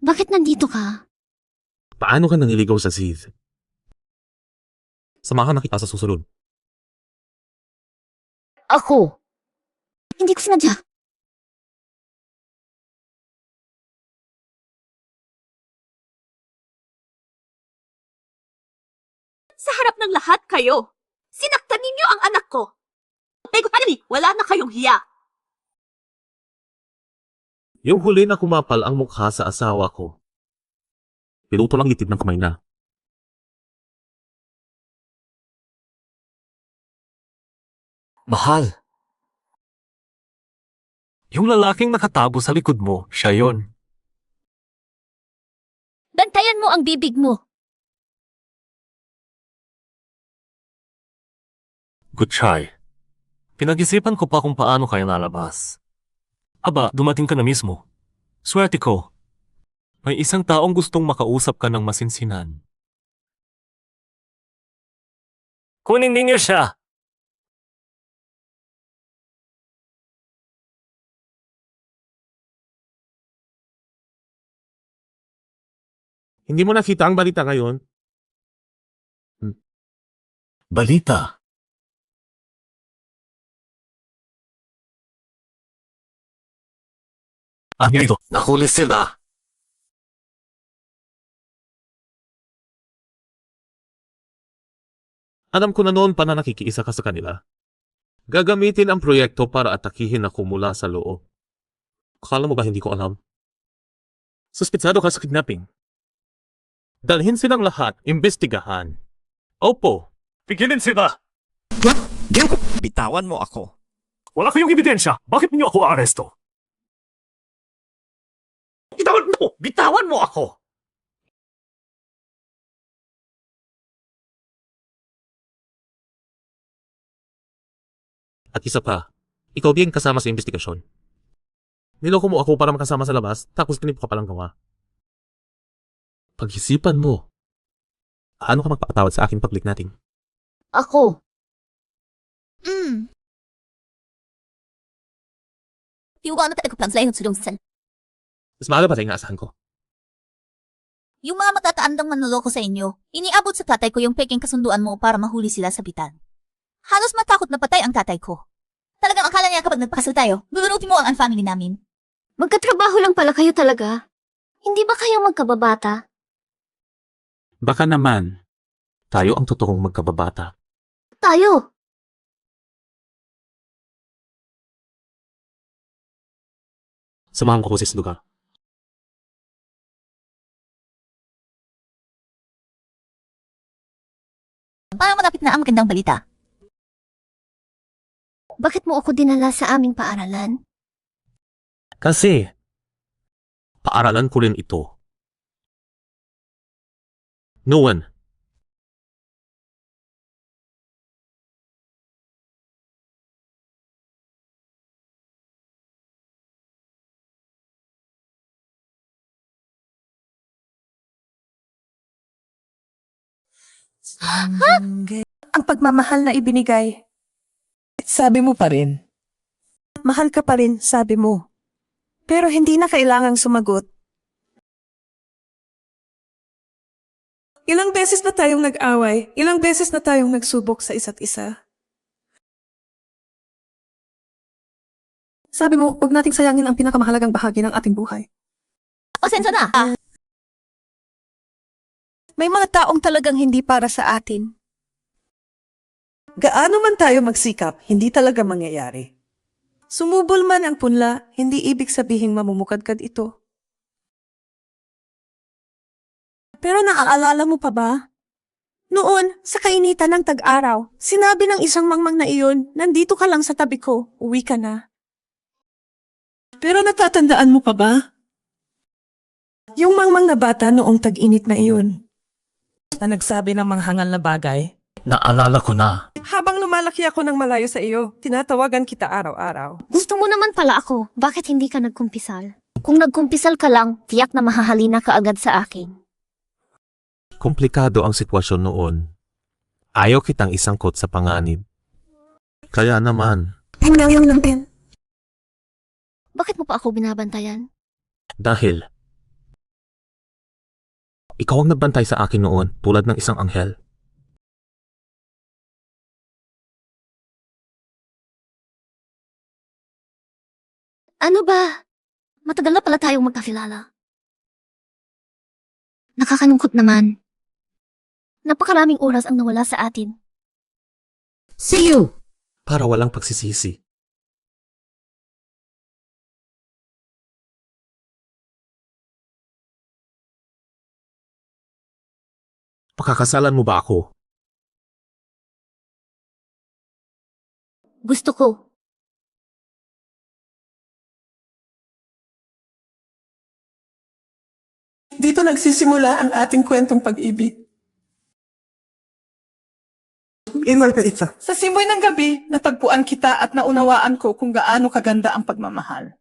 Bakit nandito ka? Paano ka naniligaw sa Sid? Samahan na kita sa susunod. Ako. Hindi ko sinadya. Sa harap ng lahat kayo, sinaktan ninyo ang anak ko. Pero wala na kayong hiya. Yung huli na kumapal ang mukha sa asawa ko. Pinuto lang itid ng kamay na. Mahal. Yung lalaking nakatago sa likod mo, siya yon. Bantayan mo ang bibig mo. Good try. Pinag-isipan ko pa kung paano kayo nalabas. Aba, dumating ka na mismo. Swerte ko. May isang taong gustong makausap ka ng masinsinan. Kunin ninyo siya! Hindi mo nakita ang balita ngayon? Balita. Ano ito? Nahuli sila. Alam ko na noon pa na nakikiisa ka sa kanila. Gagamitin ang proyekto para atakihin ako mula sa loob. Akala mo ba hindi ko alam? Suspitsado ka sa kidnapping. Dalhin silang lahat, imbestigahan. Opo. Pigilin sila! Bitawan mo ako. Wala kayong ebidensya! Bakit niyo ako aaresto? Bitawan mo! Bitawan mo ako! At isa pa, ikaw din kasama sa investigasyon. Niloko mo ako para makasama sa labas, tapos tinip ka palang gawa. Pag-isipan mo. Ano ka magpapatawad sa aking public natin? Ako. Tiwag na talaga plan sa iyong sulungsan. Mas mahal pa sa inaasahan ko. Yung mga matataandang manloloko sa inyo, iniabot sa tatay ko yung peking kasunduan mo para mahuli sila sa bitan. Halos matakot na patay ang tatay ko. Talagang akala niya kapag nagpakasal tayo, lulunutin mo ang family namin. Magkatrabaho lang pala kayo talaga. Hindi ba kayo magkababata? Baka naman, tayo ang totoong magkababata. Tayo. Samahan ko po sa lugar. Parang malapit na ang magandang balita. Bakit mo ako dinala sa aming paaralan? Kasi, paaralan ko rin ito. Noon, Ang pagmamahal na ibinigay, sabi mo pa rin. Mahal ka pa rin, sabi mo. Pero hindi na kailangang sumagot. Ilang beses na tayong nag-away, ilang beses na tayong nagsubok sa isa't isa. Sabi mo, huwag nating sayangin ang pinakamahalagang bahagi ng ating buhay. Pasensya na. May mga taong talagang hindi para sa atin. Gaano man tayo magsikap, hindi talaga mangyayari. Sumubol man ang punla, hindi ibig sabihing mamumukadkad ito. Pero naaalala mo pa ba? Noon, sa kainitan ng tag-araw, sinabi ng isang mangmang na iyon, nandito ka lang sa tabi ko, uwi ka na. Pero natatandaan mo pa ba? Yung mangmang na bata noong tag-init na iyon. Na nagsabi ng manghangal na bagay. Naalala ko na. Habang lumalaki ako ng malayo sa iyo, tinatawagan kita araw-araw. Gusto mo naman pala ako. Bakit hindi ka nagkumpisal? Kung nagkumpisal ka lang, tiyak na mahahalina ka agad sa akin. Komplikado ang sitwasyon noon. Ayaw kitang isangkot sa panganib. Kaya naman, Bakit mo pa ako binabantayan? dahil ikaw ang nagbantay sa akin noon tulad ng isang anghel. Ano ba? Matagal na pala tayong magkakilala. Nakakalungkot naman. Napakaraming oras ang nawala sa atin. See you! Para walang pagsisisi. Pakakasalan mo ba ako? Gusto ko. Dito nagsisimula ang ating kwentong pag-ibig. Sa simboy ng gabi, natagpuan kita at naunawaan ko kung gaano kaganda ang pagmamahal.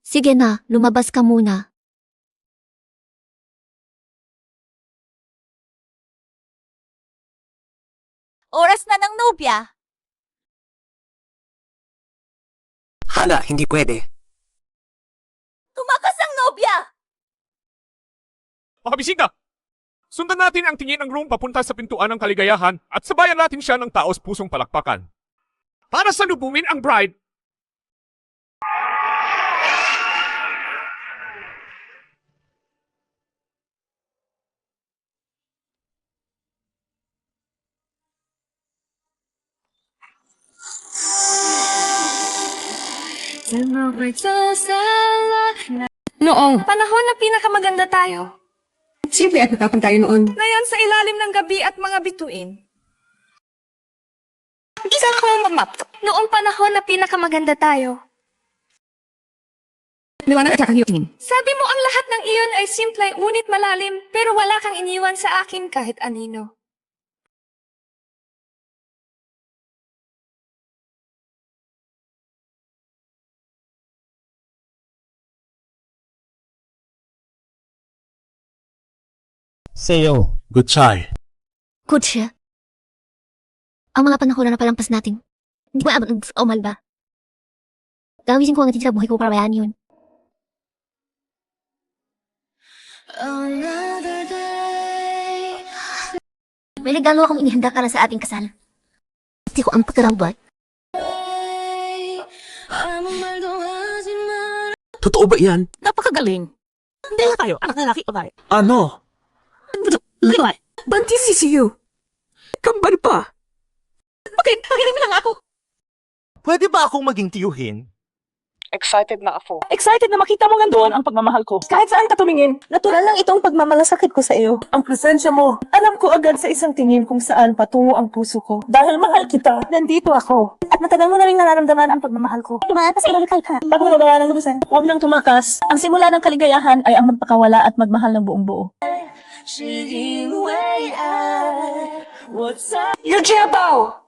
Sige na, lumabas ka muna. Oras na ng nobya. Hala, hindi pwede. Tumakas ang nobya! Mga bisita! Sundan natin ang tingin ng room papunta sa pintuan ng kaligayahan at sabayan natin siya ng taos pusong palakpakan. Para salubungin ang bride, Noong panahon na pinakamaganda tayo. Simple at natapan tayo noon. Ngayon sa ilalim ng gabi at mga bituin. Isa ko mamap. Noong panahon na pinakamaganda tayo. Liwanag at saka yutin. Sabi mo ang lahat ng iyon ay simple ngunit malalim pero wala kang iniwan sa akin kahit anino. Sa'yo. Good try. Good siya. Ang mga panahon na napalampas natin. Hindi ko abot ng umal ba? Gawisin ko ang natin sa buhay ko para bayaan yun. May regalo akong inihanda para sa ating kasal. Hindi ko ang pagkarawbat. Totoo ba yan? Napakagaling. Hindi na tayo, anak lalaki o tayo. Ano? Bantis si Siyu. Kambal pa. Bakit? Pakinig mo lang ako. Pwede ba akong maging tiyuhin? Excited na ako. Excited na makita mo nga doon ang pagmamahal ko. Kahit saan ka tumingin, natural lang itong pagmamalasakit ko sa iyo. Ang presensya mo, alam ko agad sa isang tingin kung saan patungo ang puso ko. Dahil mahal kita, nandito ako. At matagal mo na rin nararamdaman ang pagmamahal ko. Tumakas ilagay ka. Bago magawa ng lubusan, huwag nang tumakas. Ang simula ng kaligayahan ay ang magpakawala at magmahal ng buong buo. You're Jiabao!